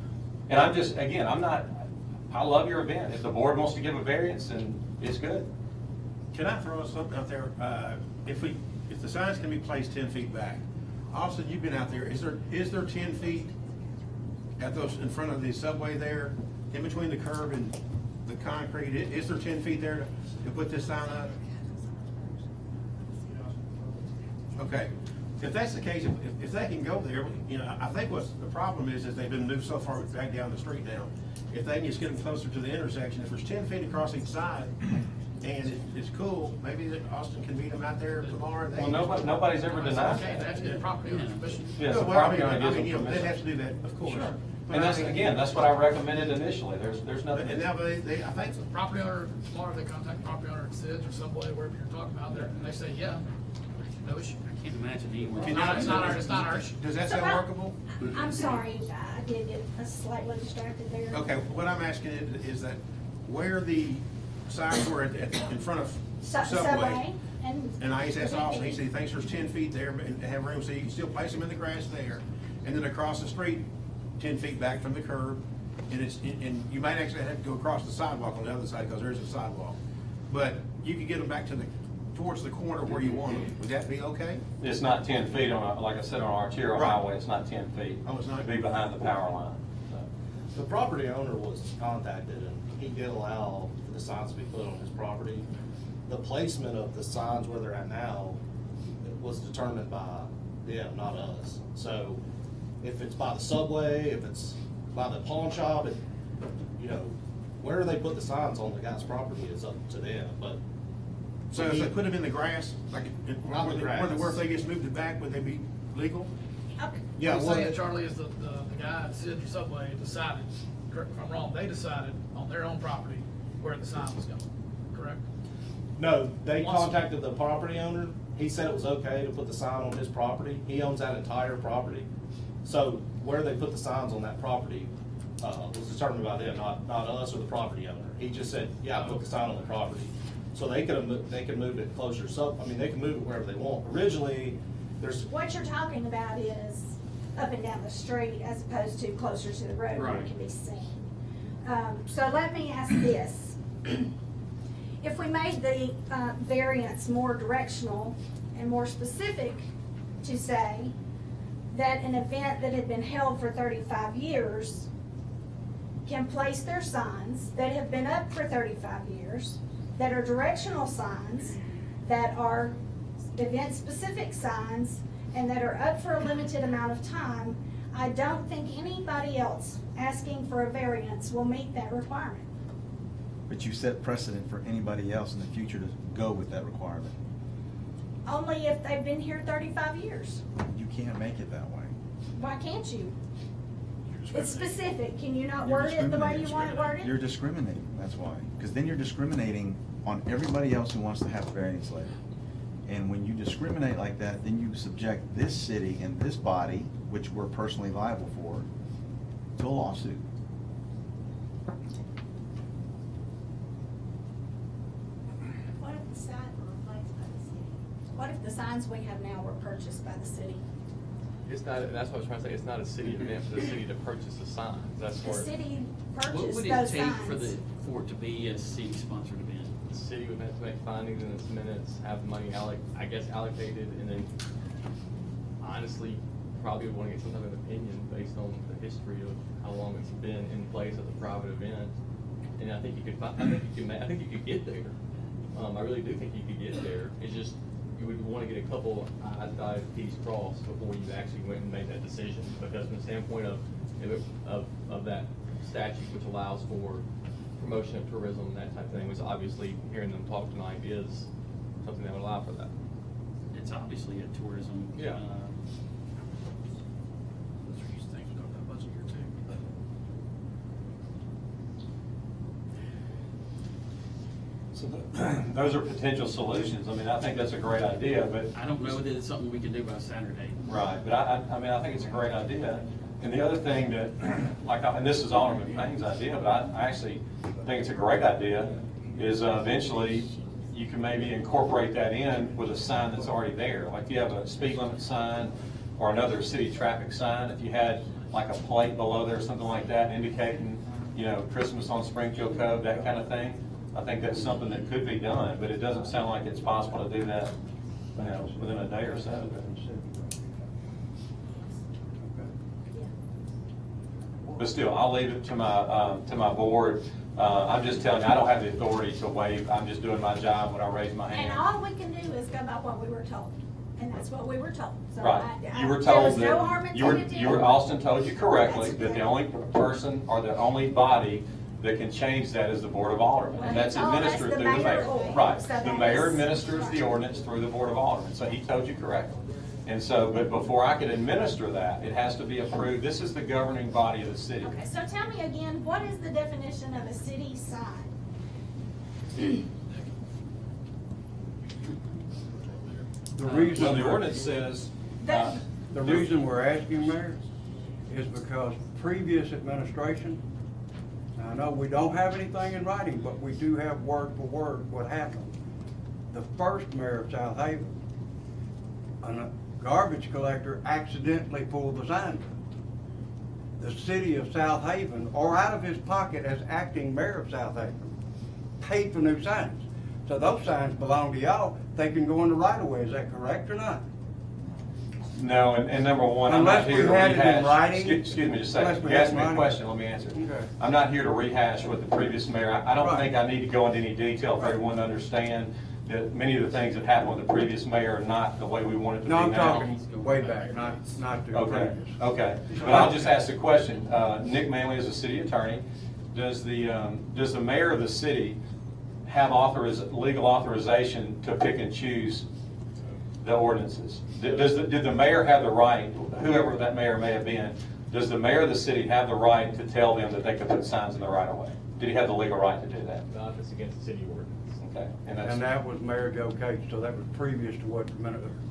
and I'm just, again, I love your event. If the board wants to give a variance, then it's good. Can I throw something out there? If the signs can be placed 10 feet back, Austin, you've been out there, is there 10 feet at those, in front of the subway there, in between the curb and the concrete, is there 10 feet there to put this sign up? Okay, if that's the case, if they can go there, you know, I think what's the problem is they've been moved so far back down the street now. If they can just get them closer to the intersection, if there's 10 feet across each side, and it's cool, maybe that Austin can meet them out there tomorrow. Well, nobody's ever denied Okay, that. that's the property owner's permission. Yes, the Well, I property mean, owner gives them you know, they permission. have to do that, of course. Sure. But And that's, I mean, again, that's what I recommended initially. There's nothing. And now I think Property owner, tomorrow they contact the property owner at Sid's or Subway, wherever you're talking about there, and they say, yeah, no issue. I can't imagine anyone. Can It's not our issue. does that So sound workable? I'm sorry, I did get slightly distracted there. Okay, what I'm asking is that where the signs were in front of Subway, and I asked Austin, he said he thinks there's 10 feet there and have room, so you can still place them in the grass there. And then across the street, 10 feet back from the curb, and you might actually have to go across the sidewalk on the other side because there's a sidewalk. But you could get them back towards the corner where you want them. Would that be okay? It's not 10 feet on, like I said, on an arterial Right. highway, it's not 10 feet. Oh, it's not? It'd be behind the power line. So. The property owner was contacted and he did allow for the signs to be put on his property. The placement of the signs where they're at now was determined by them, not us. So if it's by the subway, if it's by the pawn shop, you know, where they put the signs on the guy's property is up to them, but. So if they put them in the grass, like Not the grass. where if they just moved it back, would they be legal? Yeah, What well, you're saying, Charlie, is the guy at Sid's or Subway decided, correct if I'm wrong, they decided on their own property where the sign was going, correct? no, they Once- contacted the property owner. He said it was okay to put the sign on his property. He owns that entire property. So where they put the signs on that property was determined by them, not us or the property owner. He just said, yeah, put the sign on the property. So they could move it closer. So, I mean, they can move it wherever they want. Originally, there's, What you're talking about is up and down the street as opposed to closer to the road where it Right. can be seen. So let me ask this. If we made the variance more directional and more specific to say that an event that had been held for 35 years can place their signs that have been up for 35 years, that are directional signs, that are event-specific signs, and that are up for a limited amount of time, I don't think anybody else asking for a variance will meet that requirement. But you set precedent for anybody else in the future to go with that requirement. Only if they've been here 35 years. You can't make it that way. Why can't you? It's specific. Can you not You're word it the way you discriminating. want it worded? You're discriminating, that's why. Because then you're discriminating on everybody else who wants to have a variance later. And when you discriminate like that, then you subject this city and this body, which we're personally liable for, to a lawsuit. What if the signs were replaced by the city? What if the signs we have now were purchased by the city? It's not, that's what I was trying to say, it's not a city event for the city to purchase the signs, that's The where city What purchased would it those take signs. for it to be a city-sponsored event? the city would have to make findings in its minutes, have money allocated, and then honestly, probably would want to get some type of opinion based on the history of how long it's been in place as a private event. And I think you could, I think you could get there. I really do think you could get there. It's just, you would want to get a couple I's dotted, T's crossed before you actually went and made that decision. Because from the standpoint of that statute, which allows for promotion of tourism and that type of thing, which obviously hearing them talk tonight is something that would allow for that. It's obviously a tourism. Yeah. These things go that budget year too. So those are potential solutions. I mean, I think that's a great idea, but. I don't know that it's something we can do by Saturday. Right, but I mean, I think it's a great idea. And the other thing that, and this is Alderman Payne's idea, but I actually think it's a great idea, is eventually you can maybe incorporate that in with a sign that's already there. Like you have a speed limit sign or another city traffic sign, if you had like a plate below there or something like that indicating, Christmas on Springfield Cove, that kind of thing. I think that's something that could be done, but it doesn't sound like it's possible to do that, within a day or so. But still, I'll leave it to my board. I'm just telling you, I don't have the authority to waive. I'm just doing my job when I raise my hand. And all we can do is go by what we were told, and that's what we were told. So Right. You were there was told no harm that, intended. Austin told you correctly, That's that the correct. only person or the only body that can change that is the Board of Aldermen. Well, And that's he told us administered the through the mayor mayor. or- Right. so The that mayor is- administers the ordinance through the Board of Aldermen. So he told you correctly. And so, but before I can administer that, it has to be approved. This is the governing body of the city. Okay, so tell me again, what is the definition of a city sign? The reason, Well, the ordinance says, the reason we're asking, Mayor, is because previous administration, now I know we don't have anything in writing, but we do have word for word what happened. The first mayor of Southaven, a garbage collector accidentally pulled the sign. The city of Southaven, or out of his pocket as acting mayor of Southaven, paid for new signs. So those signs belong to y'all. They can go in the right of way. Is that correct or not? no, and number one, I'm not Unless we here to had it in rehash. writing. Excuse me just a Unless second. we You had asked it me in a writing. question, let me answer it. Okay. I'm not here to rehash what the previous mayor, I don't Right. think I need to go into any detail for everyone to understand that many of the things that happened with the previous mayor are not the way we want it to be No, now. I'm talking way back, not the Okay, previous. okay. But I'll just ask the question. Nick Manley is a city attorney. Does the mayor of the city have legal authorization to pick and choose the ordinances? Did the mayor have the right, whoever that mayor may have been, does the mayor of the city have the right to tell them that they can put signs in the right of way? Did he have the legal right to do that? Not if it's against the city ordinance. Okay. And that was Mayor Joe Cage, so that was previous to what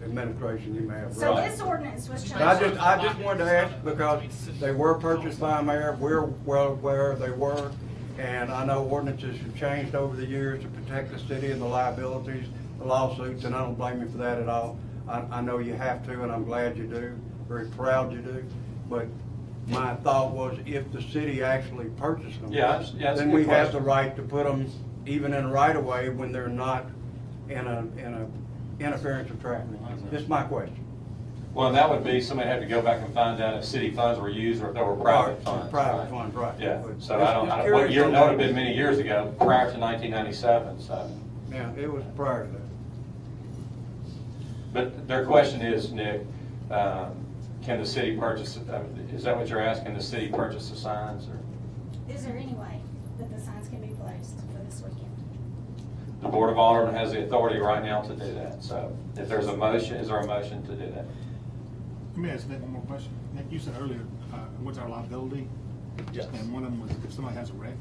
administration you may have. So Right. this ordinance was changed. But I just wanted to ask, because they were purchased by a mayor, we're well aware they were, and I know ordinances have changed over the years to protect the city and the liabilities, the lawsuits, and I don't blame you for that at all. I know you have to, and I'm glad you do, very proud you do, but my thought was if the city actually purchased them, Yeah, that's a then good we have question. the right to put them even in a right of way when they're not in a interference of traffic. This is my question. Well, and that would be, somebody had to go back and find out if city funds were used or if they were private funds. Private funds, right. Yeah, But so just- I don't, just what curious year, on that would have that. been many years ago, prior to 1997, so. Yeah, it was prior to that. But their question is, Nick, can the city purchase, is that what you're asking, the city purchase the signs, or? Is there any way that the signs can be placed for this weekend? The Board of Aldermen has the authority right now to do that, so if there's a motion, is there a motion to do that? Let me ask Nick one more question. Nick, you said earlier, what's our liability? Yes. And one of them was if somebody has a wreck.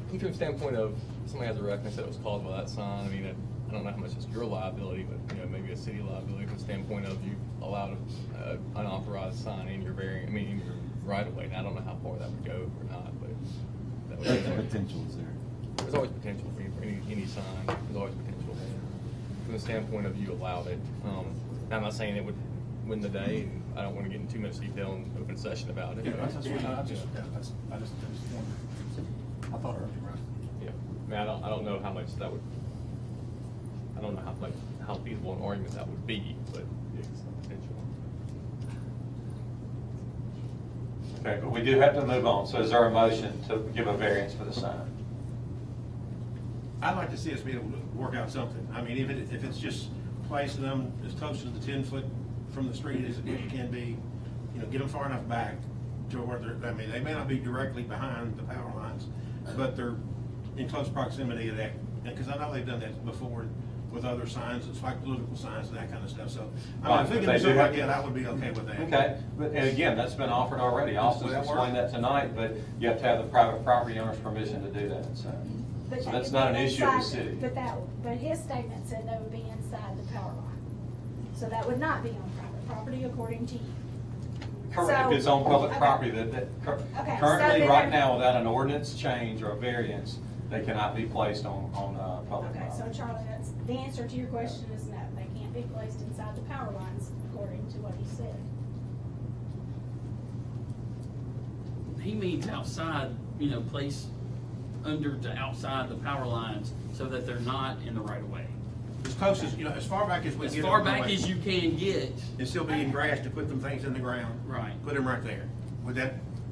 From the standpoint of somebody has a wreck and they said it was caused by that sign, I mean, I don't know how much it's your liability, but maybe a city liability from the standpoint of you allowed an unauthorized sign in your in your right of way. And I don't know how far that would go or not, but that would The potential is there. there's always potential for any sign. There's always potential from the standpoint of you allowed it. I'm not saying it would win the day, and I don't want to get into too much detail in open session about it. Yeah, but- I just wondered. I thought earlier, right? Yeah, I mean, I don't know how much that would, I don't know how feasible an argument that would be, but it's a potential. Okay, but we do have to move on, so is there a motion to give a variance for the sign? I'd like to see us be able to work out something. I mean, if it's just placing them as close to the 10-foot from the street as it can be, you know, get them far enough back to where they're, I mean, they may not be directly behind the power lines, but they're in close proximity to that. Because I know they've done that before with other signs, it's like political signs and that kind of stuff, so. I mean, if we can do something like that, I would be okay with that. Okay, but, and again, that's been offered already. Austin's Will that work? explained that tonight, but you have to have the private property owner's permission to do that, so. But So they that's would not be an issue of the inside- city. But his statement said they would be inside the power line. So that would not be on private property according to you. Correct, if it's on public Okay. property, Okay, so currently, then- right now, without an ordinance change or a variance, they cannot be placed on public Okay, so property. Charlie, that's, the answer to your question is no, they can't be placed inside the power lines according to what he said. He means outside, place under to outside the power lines so that they're not in the right of way. As close as, you know, as far back as we As get. far them back away. as you can get. And still be in grass to put them things in the ground. Right. Put them right there.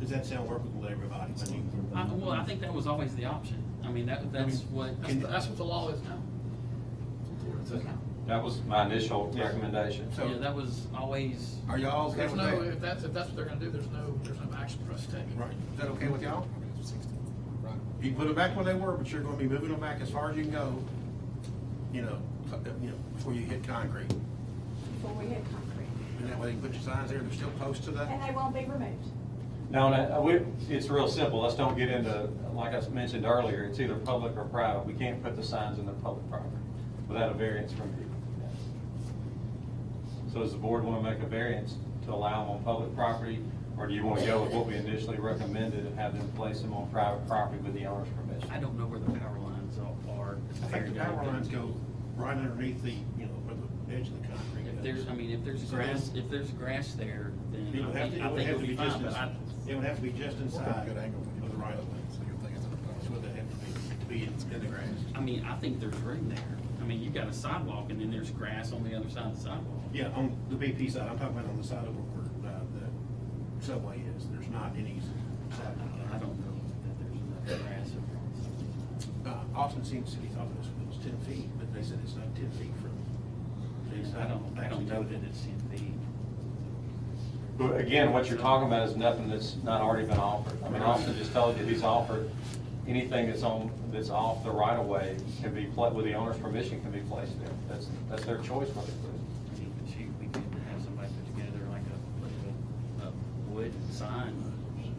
Does that sound workable to everybody? I mean, Well, I think that was always the option. I mean, that's what. That's what the law is now. That was my initial recommendation. So- Yeah, that was always. Are y'all okay There's with no, that? if that's what they're gonna do, there's no action for us to take. Right. Is that okay with y'all? You can put them back where they were, but you're gonna be moving them back as far as you can go, before you hit concrete. Before we hit concrete. And that way you can put your signs there, they're still close to that. And they won't be removed. No, it's real simple. Let's don't get into, like I mentioned earlier, it's either public or private. We can't put the signs in the public property without a variance from you. So does the board want to make a variance to allow them on public property? Or do you want to go with what we initially recommended and have them place them on private property with the owner's permission? I don't know where the power lines are. I think the power lines go right underneath the, where the edge of the concrete. If there's So grass, then- if there's grass there, then It would have to, I think it'll be fine, but it would have to be just inside of the right of way. That's what they have to be in the grass. I mean, I think there's room there. I mean, you've got a sidewalk and then there's grass on the other side of the sidewalk. Yeah, on the BP side, I'm talking about on the side of where the subway is, there's not any sidewalk. I don't know that there's enough grass over on Austin City thought it was 10 feet, but they said it's not 10 feet from the the side. I don't know that it's 10 feet. But again, what you're talking about is nothing that's not already been offered. I mean, Austin just told you he's offered anything that's off the right of way can be, with the owner's permission, can be placed there. That's their choice what they put. I mean, but we could have somebody put together like a wood sign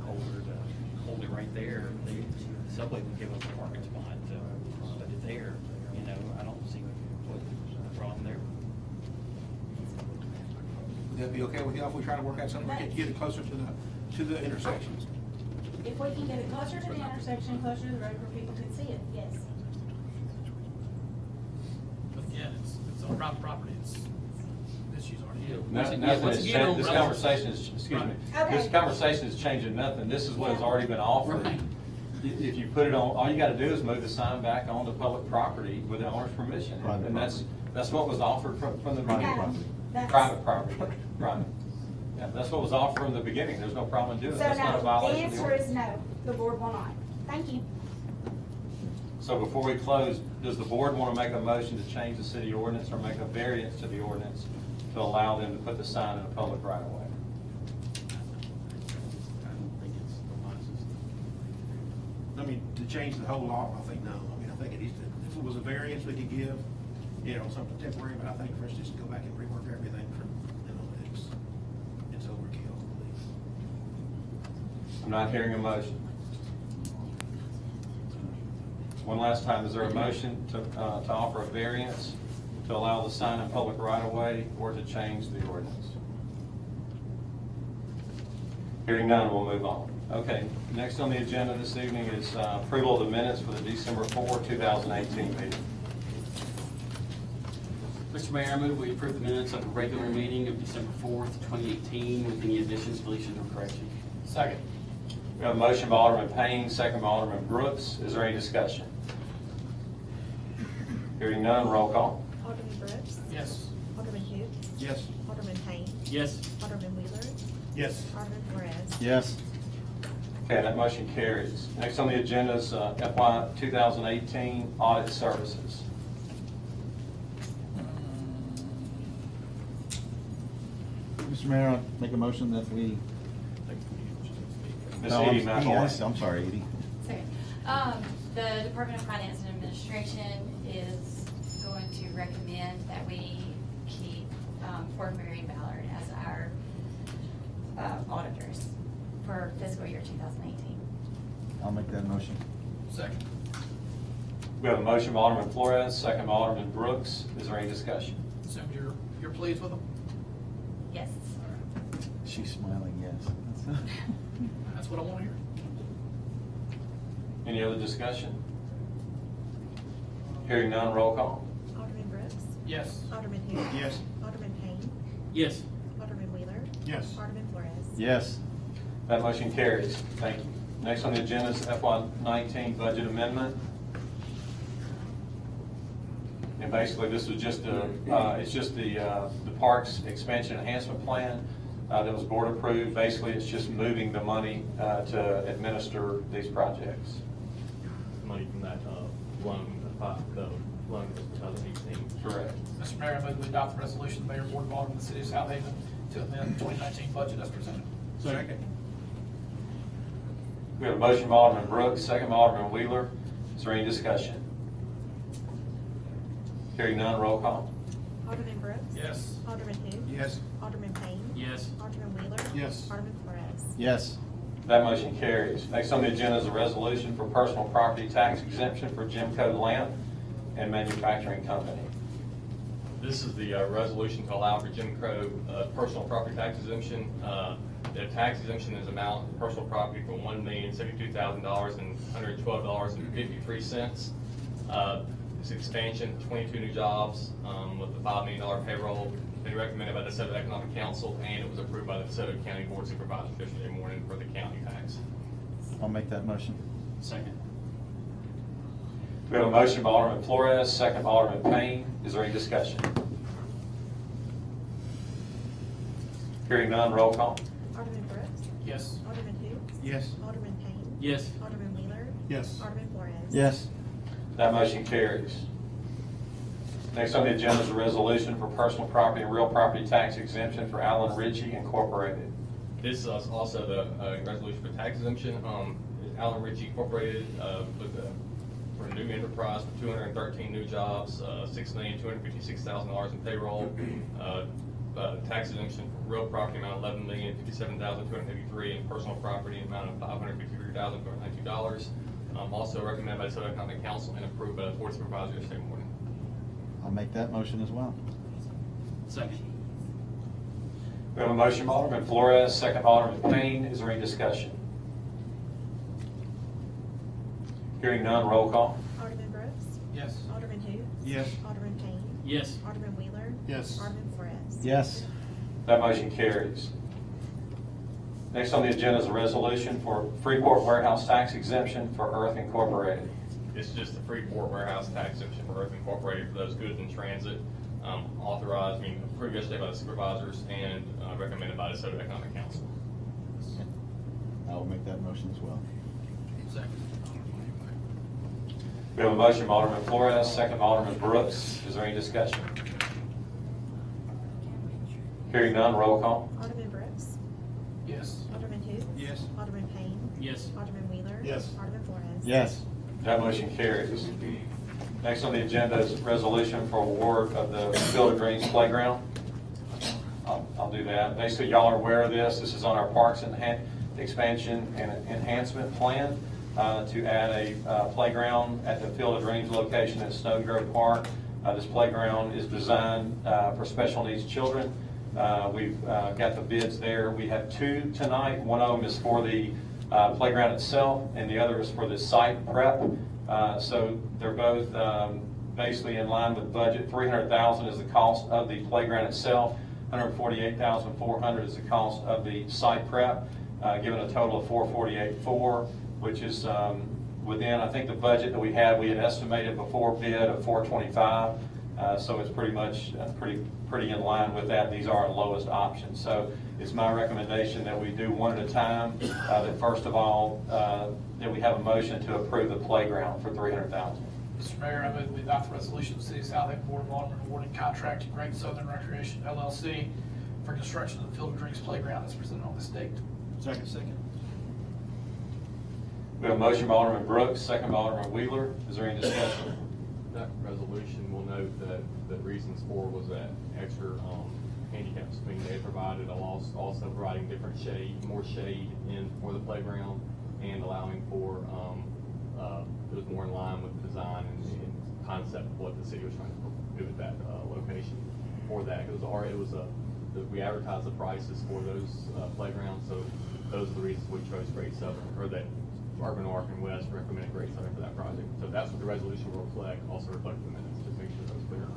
holder to hold it right there. The subway would give us a parking spot to put it there, I don't see what the problem there. Would that be okay with y'all if we try to work out something, to get it closer to the intersections? If we can get it closer to the intersection, closer to the road where people can see it, yes. But again, it's on private property, it's issues already here. Nothing has changed. This conversation is, excuse me, this Okay. conversation is changing nothing. This is what has already been offered. Right. If you put it on, all you gotta do is move the sign back onto public property with the owner's permission. Private And that's what was offered from the beginning. That's- Private property, right. Yeah, that's what was offered from the beginning. There's no problem in doing it. So That's not a no, the violation of the answer ordinance. is no, the board will not. Thank you. So before we close, does the board want to make a motion to change the city ordinance or make a variance to the ordinance to allow them to put the sign in a public right of way? I don't think it's the wisest. I mean, to change the whole law, I think no. I mean, I think it needs to, if it was a variance we could give, something temporary, but I think for us just to go back and rework everything from, it's overkill, I believe. I'm not hearing a motion. One last time, is there a motion to offer a variance to allow the sign in public right of way or to change the ordinance? Hearing none, we'll move on. Okay, next on the agenda this evening is approval of the minutes for the December 4, 2018 meeting. Mr. Mayor, I move we approve the minutes of the regular meeting of December 4th, 2018 with any additions, deletions, or corrections. Second. We have a motion by Alderman Payne, second by Alderman Brooks. Is there any discussion? Hearing none, roll call. Alderman Brooks. Yes. Alderman Hoop. Yes. Alderman Payne. Yes. Alderman Wheeler. Yes. Alderman Flores. Yes. Okay, that motion carries. Next on the agenda is FY 2018 Audit Services. Mr. Mayor, I make a motion that we. Ms. No, Edie McElroy. I'm sorry, Edie. Sorry. The Department of Finance and Administration is going to recommend that we keep Fort Mary and Ballard as our auditors for fiscal year 2018. I'll make that motion. Second. We have a motion by Alderman Flores, second by Alderman Brooks. Is there any discussion? Assume you're pleased with them? Yes. She's smiling, yes. That's what I want to hear. Any other discussion? Hearing none, roll call. Alderman Brooks. Yes. Alderman Hughes. Yes. Alderman Payne. Yes. Alderman Wheeler. Yes. Alderman Flores. Yes. That motion carries. Thank you. Next on the agenda is FY 19 budget amendment. And basically, this was just it's just the Parks Expansion Enhancement Plan that was board approved. Basically, it's just moving the money to administer these projects. Money from that loan, the loan was 2018. Correct. Mr. Mayor, I move we adopt the resolution of the Mayor Board of Aldermen of the City of Southaven to amend the 2019 budget as presented. Second. We have a motion by Alderman Brooks, second by Alderman Wheeler. Is there any discussion? Hearing none, roll call. Alderman Brooks. Yes. Alderman Hughes. Yes. Alderman Payne. Yes. Alderman Wheeler. Yes. Alderman Flores. Yes. That motion carries. Next on the agenda is a resolution for personal property tax exemption for Jim Code Lamp and Manufacturing Company. This is the resolution to allow for Jim Crow personal property tax exemption. The tax exemption is amount for personal property for $1,072,000 and $112.53. This expansion, 22 new jobs with a $5 million payroll, been recommended by the DeSoto Economic Council, and it was approved by the DeSoto County Board of Supervisors yesterday morning for the county tax. I'll make that motion. Second. We have a motion by Alderman Flores, second by Alderman Payne. Is there any discussion? Hearing none, roll call. Alderman Brooks. Yes. Alderman Hughes. Yes. Alderman Payne. Yes. Alderman Wheeler. Yes. Alderman Flores. Yes. That motion carries. Next on the agenda is a resolution for personal property and real property tax exemption for Allen Richie Incorporated. This is also the resolution for tax exemption. Allen Richie Incorporated for a new enterprise for 213 new jobs, $6,256,000 in payroll. Tax exemption for real property amount of $11,057,283 and personal property amount of $553,292. Also recommended by the DeSoto County Council and approved by the Board of Supervisors yesterday morning. I'll make that motion as well. Second. We have a motion by Alderman Flores, second by Alderman Payne. Is there any discussion? Hearing none, roll call. Alderman Brooks. Yes. Alderman Hughes. Yes. Alderman Payne. Yes. Alderman Wheeler. Yes. Alderman Flores. Yes. That motion carries. Next on the agenda is a resolution for Freeport warehouse tax exemption for Earth Incorporated. It's just the Freeport warehouse tax exemption for Earth Incorporated for those goods in transit, authorized, approved yesterday by the supervisors and recommended by the DeSoto Economic Council. I will make that motion as well. Second. We have a motion by Alderman Flores, second by Alderman Brooks. Is there any discussion? Hearing none, roll call. Alderman Brooks. Yes. Alderman Hughes. Yes. Alderman Payne. Yes. Alderman Wheeler. Yes. Alderman Flores. Yes. That motion carries. Next on the agenda is a resolution for award of the Field of Dreams Playground. I'll do that. Basically, y'all are aware of this. This is on our Parks and Expansion and Enhancement Plan to add a playground at the Field of Dreams location at Snow Grove Park. This playground is designed for special needs children. We've got the bids there. We have two tonight. One of them is for the playground itself, and the other is for the site prep. So they're both basically in line with budget. $300,000 is the cost of the playground itself. $148,400 is the cost of the site prep, giving a total of $448,400, which is within, I think, the budget that we had estimated before bid of $425,000. So it's pretty much, pretty in line with that. These are our lowest options. So it's my recommendation that we do one at a time. That first of all, that we have a motion to approve the playground for $300,000. Mr. Mayor, I move we adopt the resolution of the City of Southampton Board of Aldermen awarding contract to Great Southern Recreation LLC for construction of the Field of Dreams Playground as presented on this date. Second. We have a motion by Alderman Brooks, second by Alderman Wheeler. Is there any discussion? That resolution will note that the reasons for was that extra handicap screen they provided, also providing different shade, more shade in for the playground, and allowing for it was more in line with the design and concept of what the city was trying to do with that location. For that, we advertised the prices for those playgrounds, so those are the reasons we chose Great Southern, or that Urban Arc and West recommended Great Southern for that project. So that's what the resolution will reflect, also reflect the minutes, just make sure that's clear.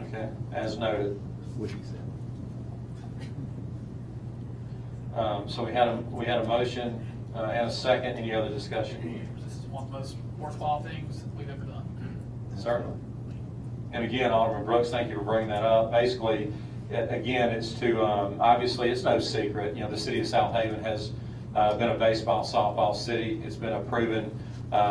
Okay, as noted. What he said. So we had a motion and a second. Any other discussion? This is one of the most worthwhile things that we've ever done. Certainly. And again, Alderman Brooks, thank you for bringing that up. Basically, again, it's to, obviously, it's no secret, the city of Southaven has been a baseball, softball city. It's been a proven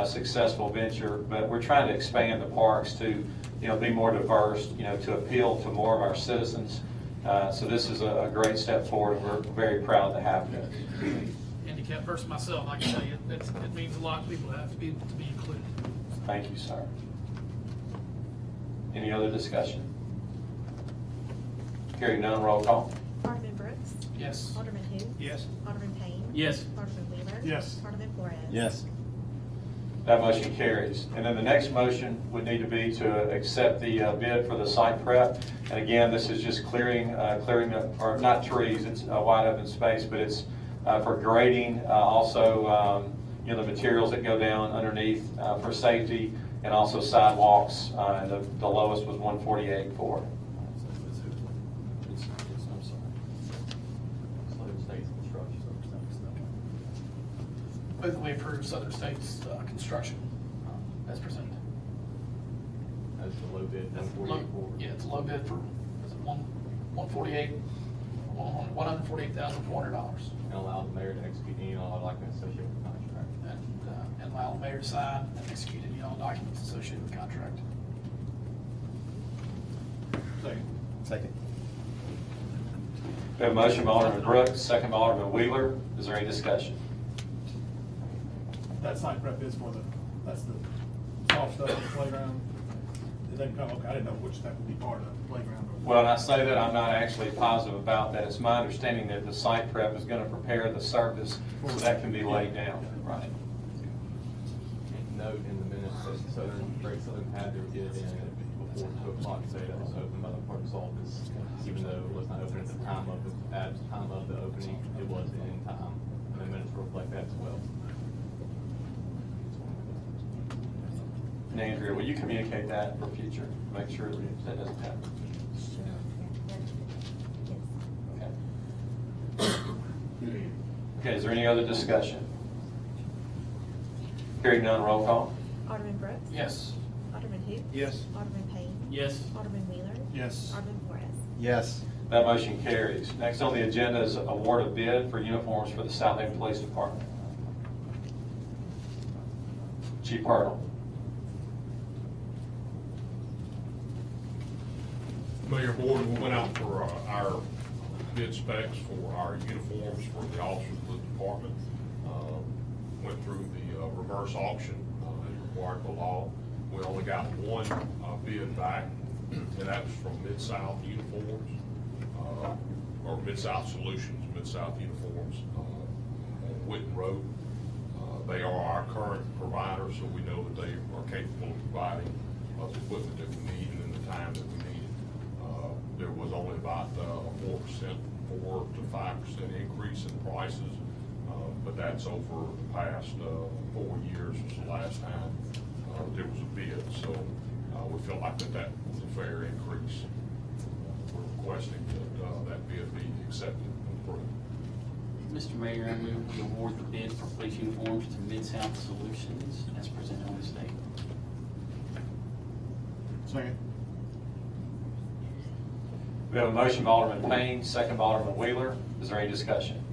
successful venture, but we're trying to expand the parks to, be more diverse, to appeal to more of our citizens. So this is a great step forward, and we're very proud to have it. Handicapped person myself, I can tell you, it means a lot to people to have to be included. Thank you, sir. Any other discussion? Hearing none, roll call. Alderman Brooks. Yes. Alderman who? Yes. Alderman Payne. Yes. Alderman Wheeler. Yes. Alderman Flores. Yes. That motion carries. And then the next motion would need to be to accept the bid for the site prep. And again, this is just clearing, or not trees, it's a wide open space, but it's for grading, also, the materials that go down underneath for safety, and also sidewalks. And the lowest was $148 for. Southern States Construction. Move that we approve Southern States construction as presented. That's the low bid, Low- Yeah, it's a low bid for, is it $148,400. and allow the mayor to execute any and all documents associated with the contract. And allow the mayor to sign and execute any all documents associated with the contract. Second. We have a motion by Alderman Brooks, second by Alderman Wheeler. Is there any discussion? That site prep is that's the soft stuff on the playground. It doesn't come, okay, I didn't know which that would be part of the playground. Well, and I say that I'm not actually positive about that. It's my understanding that the site prep is going to prepare the surface so that can be laid down. Right. Note in the minutes that Great Southern had their bid in before 2 o'clock today. That was opened by the clerk's office, even though it was not open at the time of the opening, it was in time. And the minutes reflect that as well. And Andrea, will you communicate that for future? Make sure that doesn't happen. Okay. Okay, is there any other discussion? Hearing none, roll call. Alderman Brooks. Yes. Alderman who? Yes. Alderman Payne. Yes. Alderman Wheeler. Yes. Alderman Flores. Yes. That motion carries. Next on the agenda is award of bid for uniforms for the Southampton Police Department. Chief Cardinal. Mayor, Board, we went out for our bid specs for our uniforms for the officers of the department. Went through the reverse auction as required by law. We only got one bid back, and that was from Mid-South Uniforms, or Mid-South Solutions, Mid-South Uniforms on Whitten Road. They are our current provider, so we know that they are capable of providing the equipment that we need and in the time that we need. There was only about a 4 to 5% increase in prices, but that's over the past 4 years was the last time there was a bid. So we felt like that was a fair increase. We're requesting that bid be accepted and approved. Mr. Mayor, I move we award the bid for police uniforms to Mid-South Solutions as presented on this date. Second. We have a motion by Alderman Payne, second by Alderman Wheeler. Is there any discussion?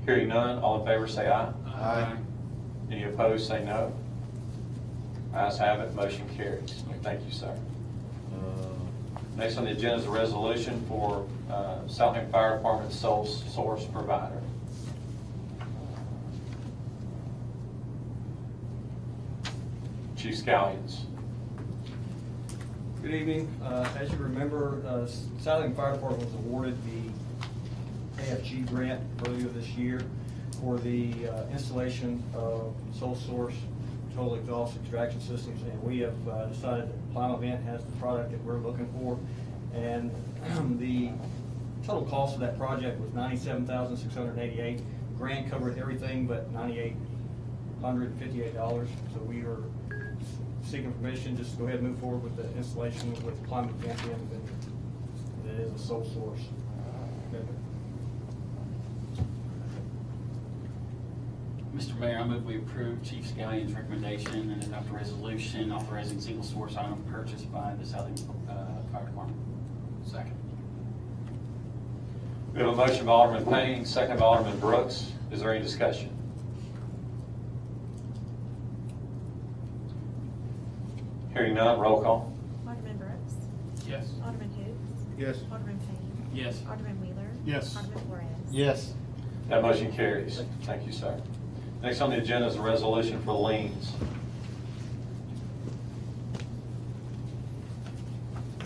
Hearing none, all in favor say aye. Aye. Any opposed say no. Ayes have it, motion carries. Thank you, sir. Next on the agenda is a resolution for Southampton Fire Department sole source provider. Chief Scallions. Good evening. As you remember, Southampton Fire Department was awarded the AFG grant earlier this year for the installation of sole source total exhaust extraction systems, and we have decided that Plymouth has the product that we're looking for. And the total cost of that project was $97,688. Grant covered everything but $9,858. So we are seeking permission just to go ahead and move forward with the installation with Plymouth being the vendor. It is a sole source vendor. Mr. Mayor, I move we approve Chief Scallion's recommendation and adopt a resolution authorizing single source item purchased by the Southampton Fire Department. Second. We have a motion by Alderman Payne, second by Alderman Brooks. Is there any discussion? Hearing none, roll call. Alderman Brooks. Yes. Alderman Hoops. Yes. Alderman Payne. Yes. Alderman Wheeler. Yes. Alderman Flores. Yes. That motion carries. Thank you, sir. Next on the agenda is a resolution for liens.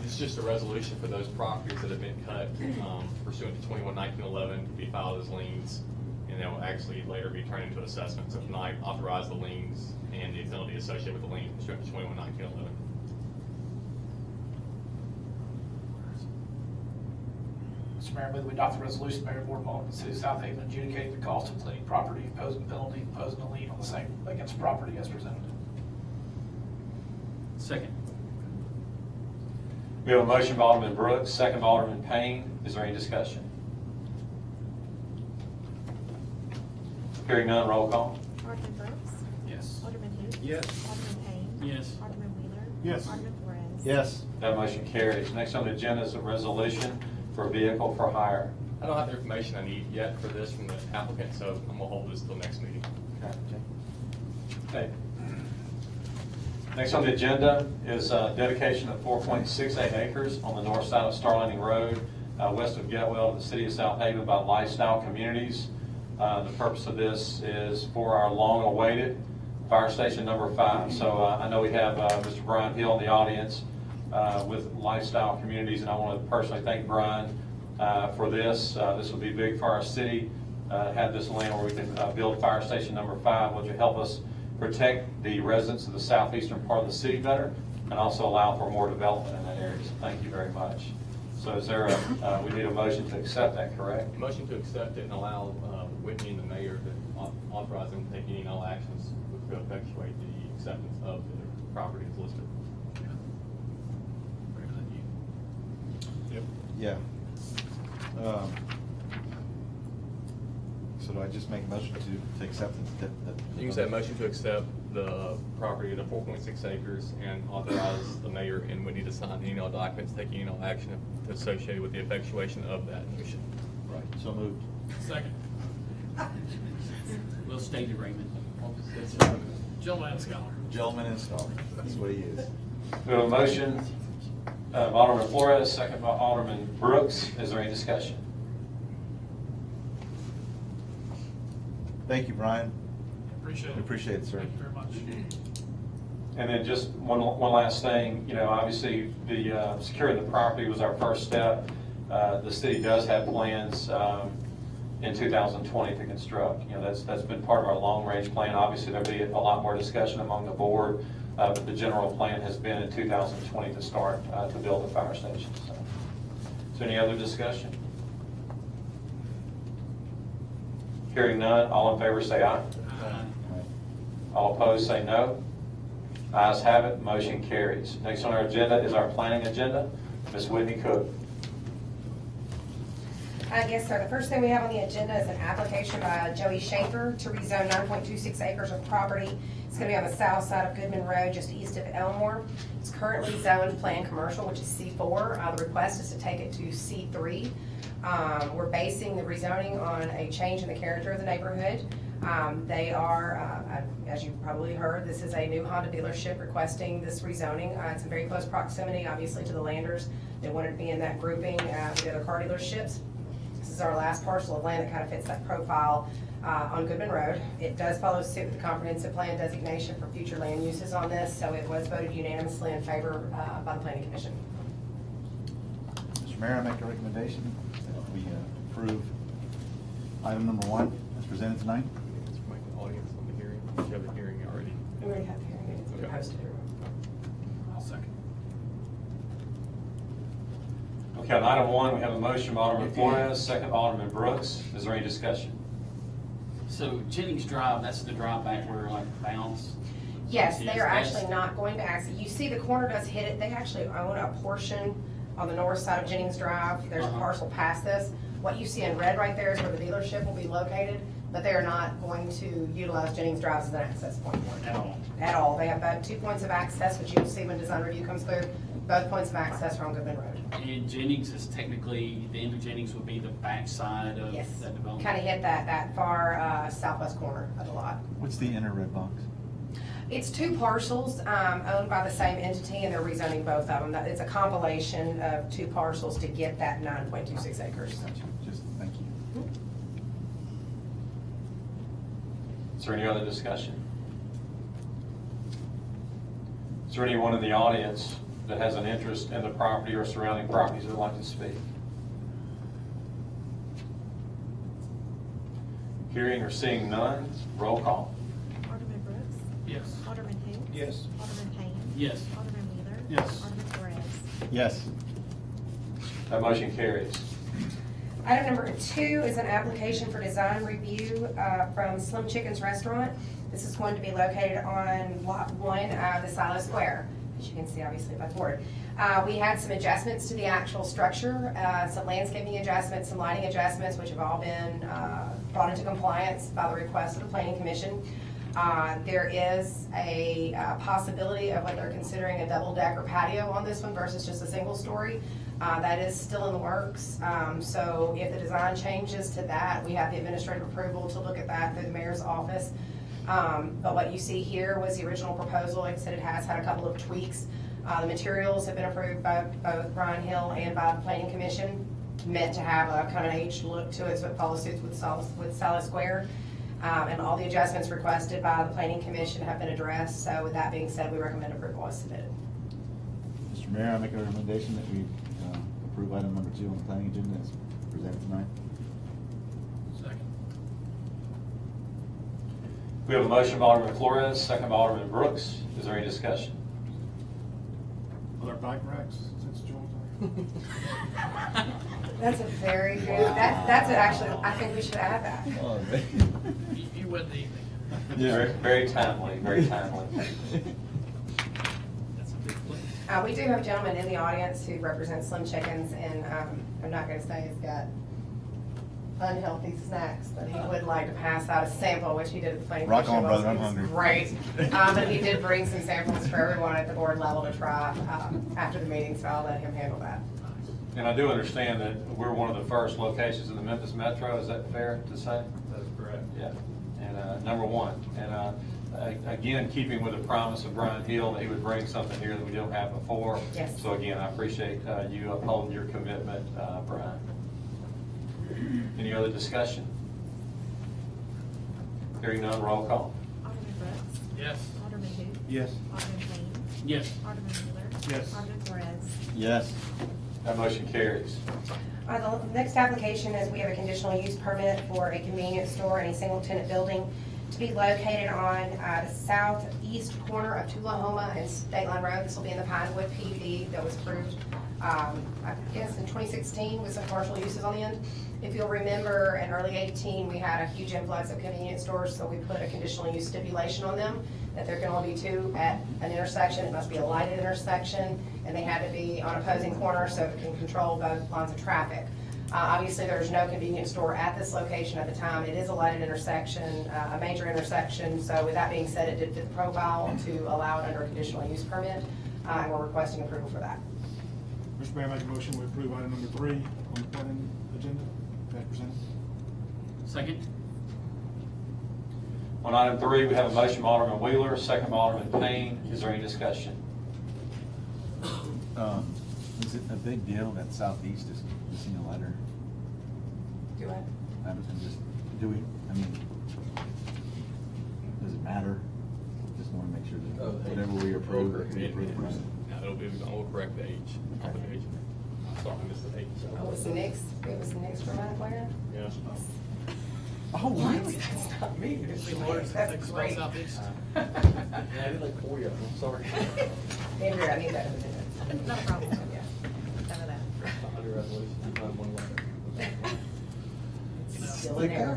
It's just a resolution for those properties that have been cut pursuant to 21-1911 to be filed as liens, and they will actually later be turned into assessments. So tonight, authorize the liens and the penalty associated with the lien pursuant to 21-1911. Mr. Mayor, I move we adopt the resolution, Mayor and Board of Aldermen, City of Southaven, adjudicating the cost of cleaning property, imposing penalty, imposing a lien on the same against property as presented. Second. We have a motion by Alderman Brooks, second by Alderman Payne. Is there any discussion? Hearing none, roll call. Alderman Brooks. Yes. Alderman Hoops. Yes. Alderman Payne. Yes. Alderman Wheeler. Yes. Alderman Flores. Yes. That motion carries. Next on the agenda is a resolution for vehicle for hire. I don't have the information I need yet for this from the applicant, so I'm gonna hold this till next meeting. Okay. Next on the agenda is dedication of 4.68 acres on the north side of Star Landing Road, west of Getwell, to the City of Southaven by Lifestyle Communities. The purpose of this is for our long-awaited fire station number 5. So I know we have Mr. Brian Hill in the audience with Lifestyle Communities, and I want to personally thank Brian for this. This will be big for our city. Have this land where we can build fire station number 5, which will help us protect the residents of the southeastern part of the city better, and also allow for more development in that area. So thank you very much. So is there we need a motion to accept that, correct? Motion to accept it and allow Whitney and the mayor to authorize them to take any and all actions to effectuate the acceptance of the property as listed. Yep. Yeah. So do I just make a motion to accept the? You can say a motion to accept the property of the 4.6 acres and authorize the mayor and Whitney to sign any and all documents, taking any and all action associated with the effectuation of that motion. Right, so moved. Second. We'll state your Raymond. Gentleman and scholar. Gentleman and scholar, that's what he is. We have a motion by Alderman Flores, second by Alderman Brooks. Is there any discussion? Thank you, Brian. Appreciate it. Appreciate it, sir. Thank you very much. And then just one last thing, you know, obviously the securing the property was our first step. The city does have plans in 2020 to construct. You know, that's been part of our long-range plan. Obviously, there'll be a lot more discussion among the board, but the general plan has been in 2020 to start to build the fire station. So any other discussion? Hearing none, all in favor say aye. All opposed say no. Ayes have it, motion carries. Next on our agenda is our planning agenda. Ms. Whitney Cook. Yes, sir. The first thing we have on the agenda is an application by Joey Schaefer to rezone 9.26 acres of property It's gonna be on the south side of Goodman Road, just east of Elmore. It's currently zoned planned commercial, which is C4. The request is to take it to C3. We're basing the rezoning on a change in the character of the neighborhood. They are, as you probably heard, this is a new Honda dealership requesting this rezoning. It's in very close proximity, obviously, to the Landers. They wanted to be in that grouping with the other car dealerships. This is our last parcel of land that kind of fits that profile on Goodman Road. It does follow suit with the comprehensive plan designation for future land uses on this, so it was voted unanimously in favor by the Planning Commission. Mr. Mayor, I make a recommendation that we approve item number 1 as presented tonight. Let's make the audience on the hearing. You have the hearing already. We already have the hearing, it's been Okay. posted. I'll second. Okay, on item 1, we have a motion by Alderman Flores, second by Alderman Brooks. Is there any discussion? So Jennings Drive, that's the drive back where like bounce? Yes, they are That's- actually not going to access. You see the corner does hit it. They actually own a portion on the north side of Jennings Drive. There's a parcel past this. What you see in red right there is where the dealership will be located, but they are not going to utilize Jennings Drive as an access point for it. At all. At all. They have about 2 points of access, which you will see when design review comes through. Both points of access are on Goodman Road. And Jennings is technically, the end of Jennings would be the back side of Yes. that development? Kind of hit that far southwest corner of the lot. What's the inner red box? It's 2 parcels owned by the same entity, and they're rezoning both of them. It's a compilation of 2 parcels to get that 9.26 acres. Just, thank you. Is there any other discussion? Is there anyone in the audience that has an interest in the property or surrounding properties that would like to speak? Hearing or seeing none, roll call. Alderman Brooks. Yes. Alderman who? Yes. Alderman Payne. Yes. Alderman Wheeler. Yes. Alderman Flores. Yes. That motion carries. Item number 2 is an application for design review from Slim Chicken's Restaurant. This is going to be located on Lot 1 of the Silo Square, as you can see obviously by the board. We had some adjustments to the actual structure, some landscaping adjustments, some lighting adjustments, which have all been brought into compliance by the request of the Planning Commission. There is a possibility of what they're considering a double-decker patio on this one versus just a single story. That is still in the works. So if the design changes to that, we have the administrative approval to look at that through the mayor's office. But what you see here was the original proposal. Like I said, it has had a couple of tweaks. The materials have been approved by both Brian Hill and by the Planning Commission, meant to have a kind of an aged look to it, so it follows suit with Silo Square. And all the adjustments requested by the Planning Commission have been addressed. So with that being said, we recommend approval as submitted. Mr. Mayor, I make a recommendation that we approve item number 2 on the planning agenda as presented tonight. Second. We have a motion by Alderman Flores, second by Alderman Brooks. Is there any discussion? Are there bike racks since Georgia? That's a very good, that's actually, I think we should add that. Oh, You win the evening. Very, very timely, very timely. That's a big place. We do have a gentleman in the audience who represents Slim Chickens, and I'm not gonna say he's got unhealthy snacks, but he would like to pass out a sample, which he did at the planning Rock commission. on, brother, I'm It was hungry. Great. But he did bring some samples for everyone at the board level to try after the meeting, so I'll let him handle that. And I do understand that we're one of the first locations in the Memphis Metro. Is that fair to say? That is correct. Yeah. And number 1. And again, keeping with the promise of Brian Hill that he would bring something here that we didn't have before. Yes. So again, I appreciate you upholding your commitment, Brian. Any other discussion? Hearing none, roll call. Alderman Brooks. Yes. Alderman who? Yes. Alderman Payne. Yes. Alderman Wheeler. Yes. Alderman Flores. Yes. That motion carries. The next application is we have a conditional use permit for a convenience store in a single-tenant building to be located on the southeast corner of Tullahoma and State Line Road. This will be in the Pinewood PUD that was approved, I guess, in 2016 with some commercial uses on the end. If you'll remember, in early 18, we had a huge influx of convenience stores, so we put a conditional use stipulation on them that there can only be 2 at an intersection. It must be a lighted intersection, and they had to be on opposing corners so it can control both lines of traffic. Obviously, there's no convenience store at this location at the time. It is a lighted intersection, a major intersection, so with that being said, it did fit the profile to allow it under a conditional use permit, and we're requesting approval for that. Mr. Mayor, make a motion, we approve item number 3 on the planning agenda, as presented. Second? On item 3, we have a motion by Alderman Wheeler, second by Alderman Payne. Is there any discussion? Is it a big deal that Southeast is missing a letter? Do it. I'm just, do we, I mean, does it matter? Just want to make sure that whatever we approve, we approve. Right? We'll correct the age. I'll put the age in there. Sorry, I missed the age. Oh, it was Nick's dramatic letter? Yeah. Oh, really? That's not me. It's See Nick. lawyers that That's think great. about Southeast. Yeah, I did like 4 years, I'm sorry. Andrew, I need that in a minute. Not a problem. Yeah. None of that. Under resolution, you find one letter. You know, Still in there.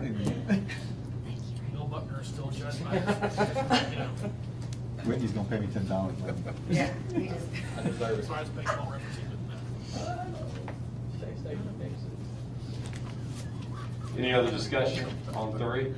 Bill Buckner is still judged by, you know. Whitney's gonna pay me $10. Yeah, he just. I deserve it. Sorry, it's baseball referencing, Stay. Any other discussion on 3?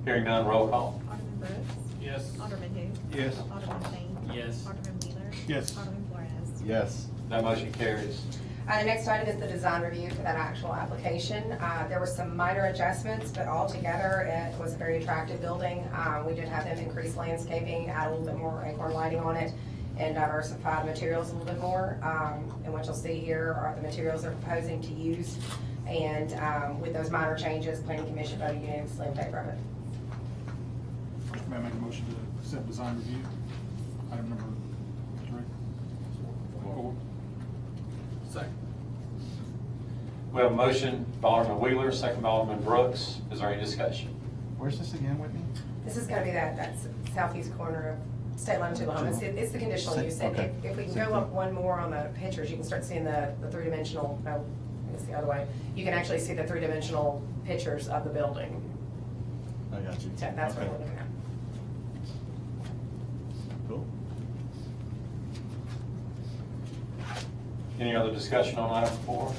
Hearing none, roll call. Alderman Brooks. Yes. Alderman who? Yes. Alderman Payne. Yes. Alderman Wheeler. Yes. Alderman Flores. Yes. That motion carries. The next item is the design review for that actual application. There were some minor adjustments, but altogether, it was a very attractive building. We did have them increase landscaping, add a little bit more acorn lighting on it, and diversify the materials a little bit more. And what you'll see here are the materials they're proposing to use. And with those minor changes, Planning Commission voted unanimously in favor of it. Mr. Mayor, make a motion to accept design review, item number 3. 4. Second. We have a motion by Alderman Wheeler, second by Alderman Brooks. Is there any discussion? Where's this again, Whitney? This is gonna be that southeast corner of State Line 2 Home. It's the conditional use. And Okay. if we can go up one more on the pictures, you can start seeing the three-dimensional, no, it's the other way. You can actually see the three-dimensional pictures of the building. I got you. So that's what Okay. we're looking at. Cool. Any other discussion on item 4?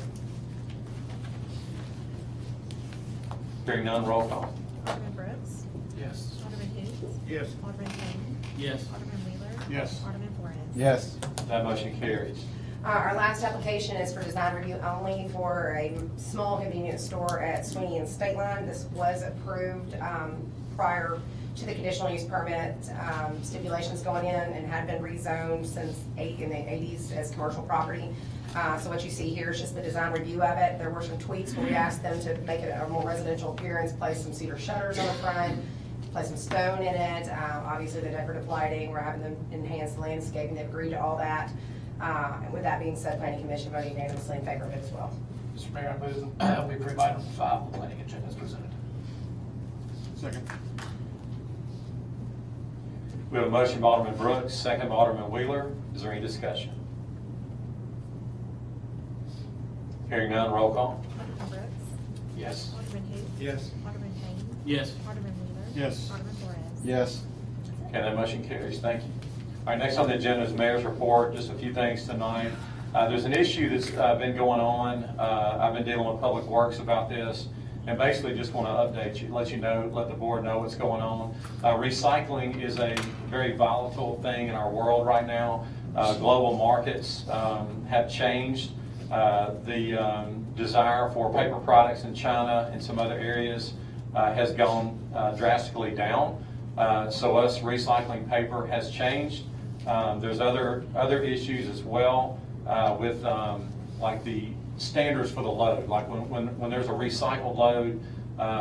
Hearing none, roll call. Alderman Brooks. Yes. Alderman who? Yes. Alderman Payne. Yes. Alderman Wheeler. Yes. Alderman Flores. Yes. That motion carries. Our last application is for design review only for a small convenience store at Sweeney and State Line. This was approved prior to the conditional use permit stipulations going in and had been rezoned since in the 80s as commercial property. So what you see here is just the design review of it. There were some tweaks where we asked them to make it a more residential appearance, place some cedar shutters on the front, place some stone in it. Obviously the decorative lighting, we're having them enhance the landscaping. They've agreed to all that. And with that being said, Planning Commission voted unanimously in favor of it as well. Mr. Mayor, I move we approve item 5 on the planning agenda as presented. Second. We have a motion by Alderman Brooks, second by Alderman Wheeler. Is there any discussion? Hearing none, roll call. Alderman Brooks. Yes. Alderman who? Yes. Alderman Payne. Yes. Alderman Wheeler. Yes. Alderman Flores. Yes. Okay, that motion carries. Thank you. All right, next on the agenda is Mayor's report. Just a few things tonight. There's an issue that's been going on. I've been dealing with Public Works about this, and basically just want to update you, let you know, let the board know what's going on. Recycling is a very volatile thing in our world right now. Global markets have changed. The desire for paper products in China and some other areas has gone drastically down. So us recycling paper has changed. There's other issues as well with like the standards for the load. Like when there's a recycled load,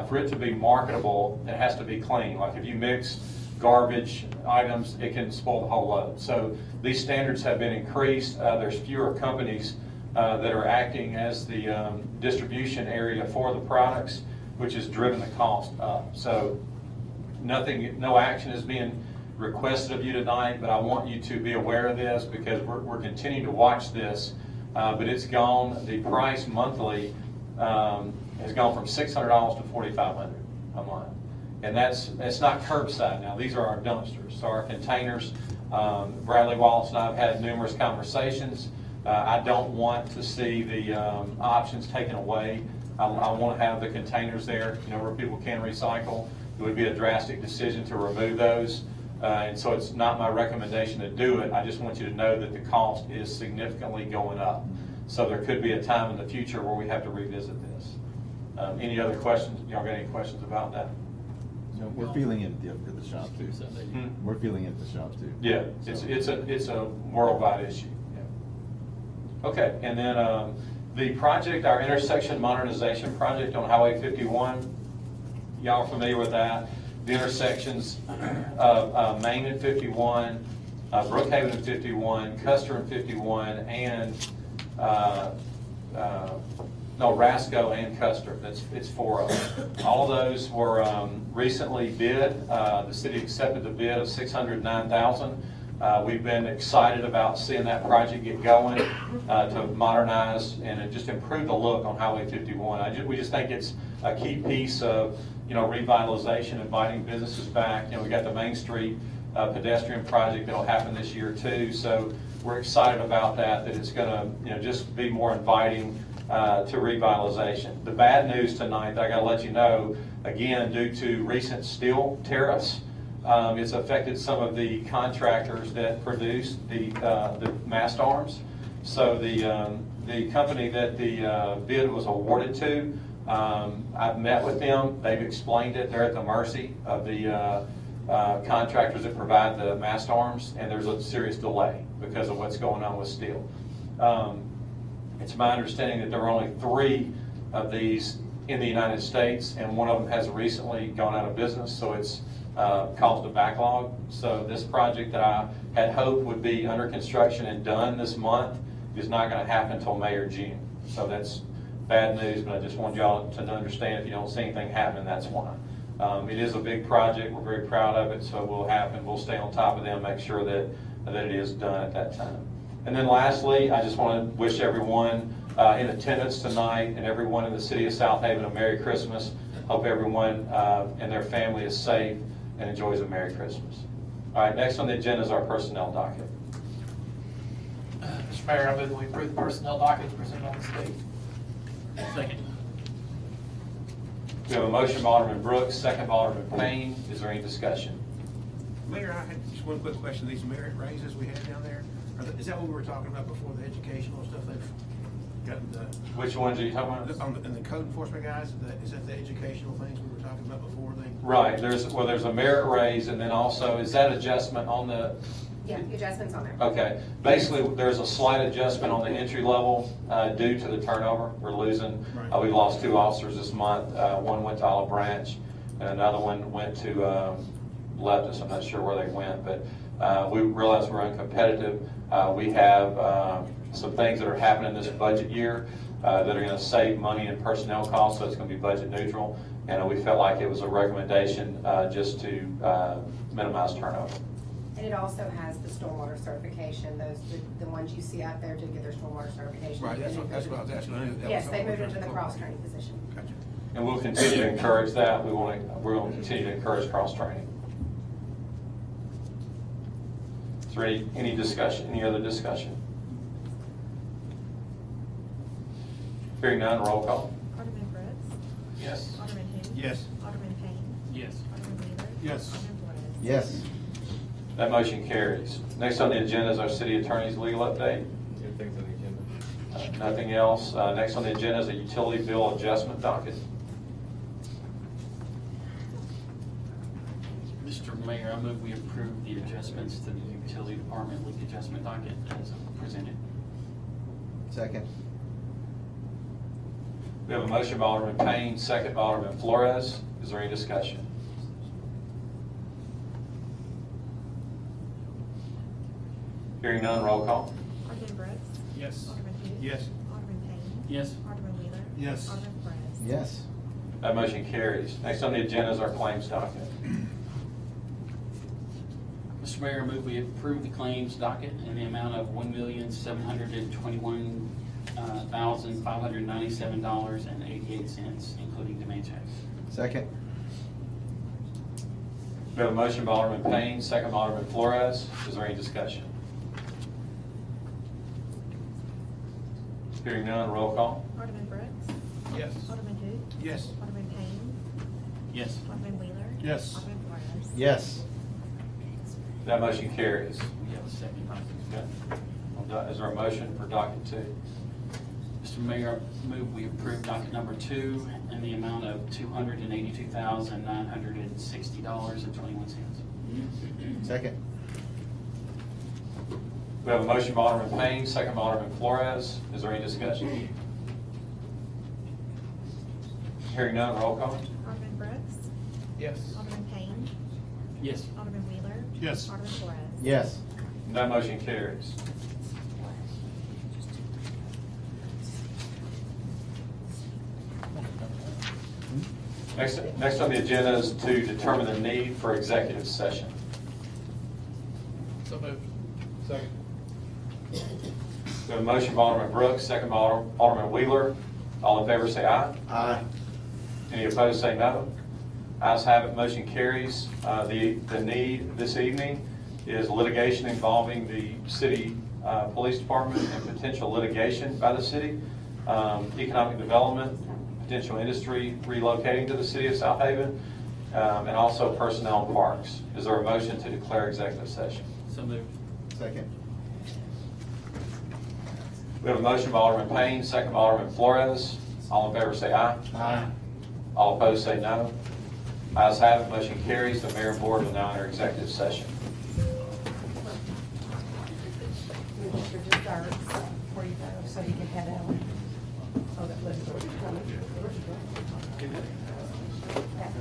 for it to be marketable, it has to be clean. Like if you mix garbage items, it can spoil the whole load. So these standards have been increased. There's fewer companies that are acting as the distribution area for the products, which has driven the cost up. So no action is being requested of you tonight, but I want you to be aware of this because we're continuing to watch this. But it's gone, the price monthly has gone from $600 to $4,500 a month. And it's not curbside now. These are our dumpsters, so our containers. Bradley Wallace and I have had numerous conversations. I don't want to see the options taken away. I want to have the containers there, where people can recycle. It would be a drastic decision to remove those. And so it's not my recommendation to do it. I just want you to know that the cost is significantly going up. So there could be a time in the future where we have to revisit this. Any other questions? Y'all got any questions about that? No, we're feeling it at the shop too. We're feeling it at the shop too. Yeah, it's a worldwide issue. Okay, and then the project, our intersection modernization project on Highway 51, y'all are familiar with that. The intersections of Main and 51, Brookhaven and 51, Custer and 51, and Rasco and Custer. It's 4 of them. All of those were recently bid. The city accepted the bid of $609,000. We've been excited about seeing that project get going to modernize and just improve the look on Highway 51. We just think it's a key piece of revitalization, inviting businesses back. We got the Main Street pedestrian project that'll happen this year too. So we're excited about that it's going to just be more inviting to revitalization. The bad news tonight, I got to let you know, again, due to recent steel tariffs, it's affected some of the contractors that produce the mast arms. So the company that the bid was awarded to, I've met with them. They've explained it. They're at the mercy of the contractors that provide the mast arms, and there's a serious delay because of what's going on with steel. It's my understanding that there are only 3 of these in the United States, and one of them has recently gone out of business, so it's caused a backlog. So this project that I had hoped would be under construction and done this month is not going to happen until May or June. So that's bad news, but I just want y'all to understand if you don't see anything happening, that's why. It is a big project. We're very proud of it, so we'll stay on top of them, make sure that it is done at that time. And then lastly, I just want to wish everyone in attendance tonight and everyone in the city of Southaven a Merry Christmas. Hope everyone and their family is safe and enjoys a Merry Christmas. All right, next on the agenda is our personnel docket. Mr. Mayor, I move that we approve the personnel docket as presented on the state. Second. We have a motion by Alderman Brooks, second by Alderman Payne. Is there any discussion? Mayor, I had just one quick question. These merit raises we had down there, is that what we were talking about before, the educational stuff they've gotten the? Which ones are you talking about? And the code enforcement guys, is that the educational things we were talking about before? Right, there's a merit raise, and then also, is that adjustment on the? Yeah, the adjustment's on there. Okay, basically, there's a slight adjustment on the entry level due to the turnover. We're losing, we've lost 2 officers this month. One went to Olive Branch, and another one went to left us. I'm not sure where they went, but we realize we're uncompetitive. We have some things that are happening this budget year that are going to save money in personnel costs, so it's going to be budget neutral. And we felt like it was a recommendation just to minimize turnover. And it also has the stormwater certification. The ones you see out there did get their stormwater certification. Right, that's what I was asking. Yes, they moved into the cross-training position. Gotcha. And we'll continue to encourage that. We're going to continue to encourage cross-training. Is there any discussion, any other discussion? Hearing none, roll call. Alderman Brooks. Yes. Alderman who? Yes. Alderman Payne. Yes. Alderman Wheeler. Yes. Alderman Flores. Yes. That motion carries. Next on the agenda is our city attorney's legal update. Things on the agenda. Nothing else. Next on the agenda is a utility bill adjustment docket. Mr. Mayor, I move we approve the adjustments to the utility department leak adjustment docket as presented. Second. We have a motion by Alderman Payne, second by Alderman Flores. Is there any discussion? Hearing none, roll call. Alderman Brooks. Yes. Alderman who? Yes. Alderman Payne. Yes. Alderman Wheeler. Yes. Alderman Flores. Yes. That motion carries. Next on the agenda is our claims docket. Mr. Mayor, I move we approve the claims docket in the amount of $1,721,597.88, including demand checks. Second. We have a motion by Alderman Payne, second by Alderman Flores. Is there any discussion? Hearing none, roll call. Alderman Brooks. Yes. Alderman who? Yes. Alderman Payne. Yes. Alderman Wheeler. Yes. Alderman Flores. Yes. That motion carries. We have a second. Okay. Is there a motion for docket 2? Mr. Mayor, I move we approve docket number 2 in the amount of $282,960.21. Second. We have a motion by Alderman Payne, second by Alderman Flores. Is there any discussion? Hearing none, roll call. Alderman Brooks. Yes. Alderman Payne. Yes. Alderman Wheeler. Yes. Alderman Flores. Yes. That motion carries. Next on the agenda is to determine the need for executive session. So moved. Second. We have a motion by Alderman Brooks, second by Alderman Wheeler. All in favor say aye. Aye. Any opposed say no. Ayes have it, motion carries. The need this evening is litigation involving the city police department and potential litigation by the city, economic development, potential industry relocating to the city of Southaven, and also personnel and parks. Is there a motion to declare executive session? So moved. Second. We have a motion by Alderman Payne, second by Alderman Flores. All in favor say aye. Aye. All opposed say no. Ayes have it, motion carries. The mayor and board will now enter executive session. Here's your desserts before you go, so you can head out. Oh, that list.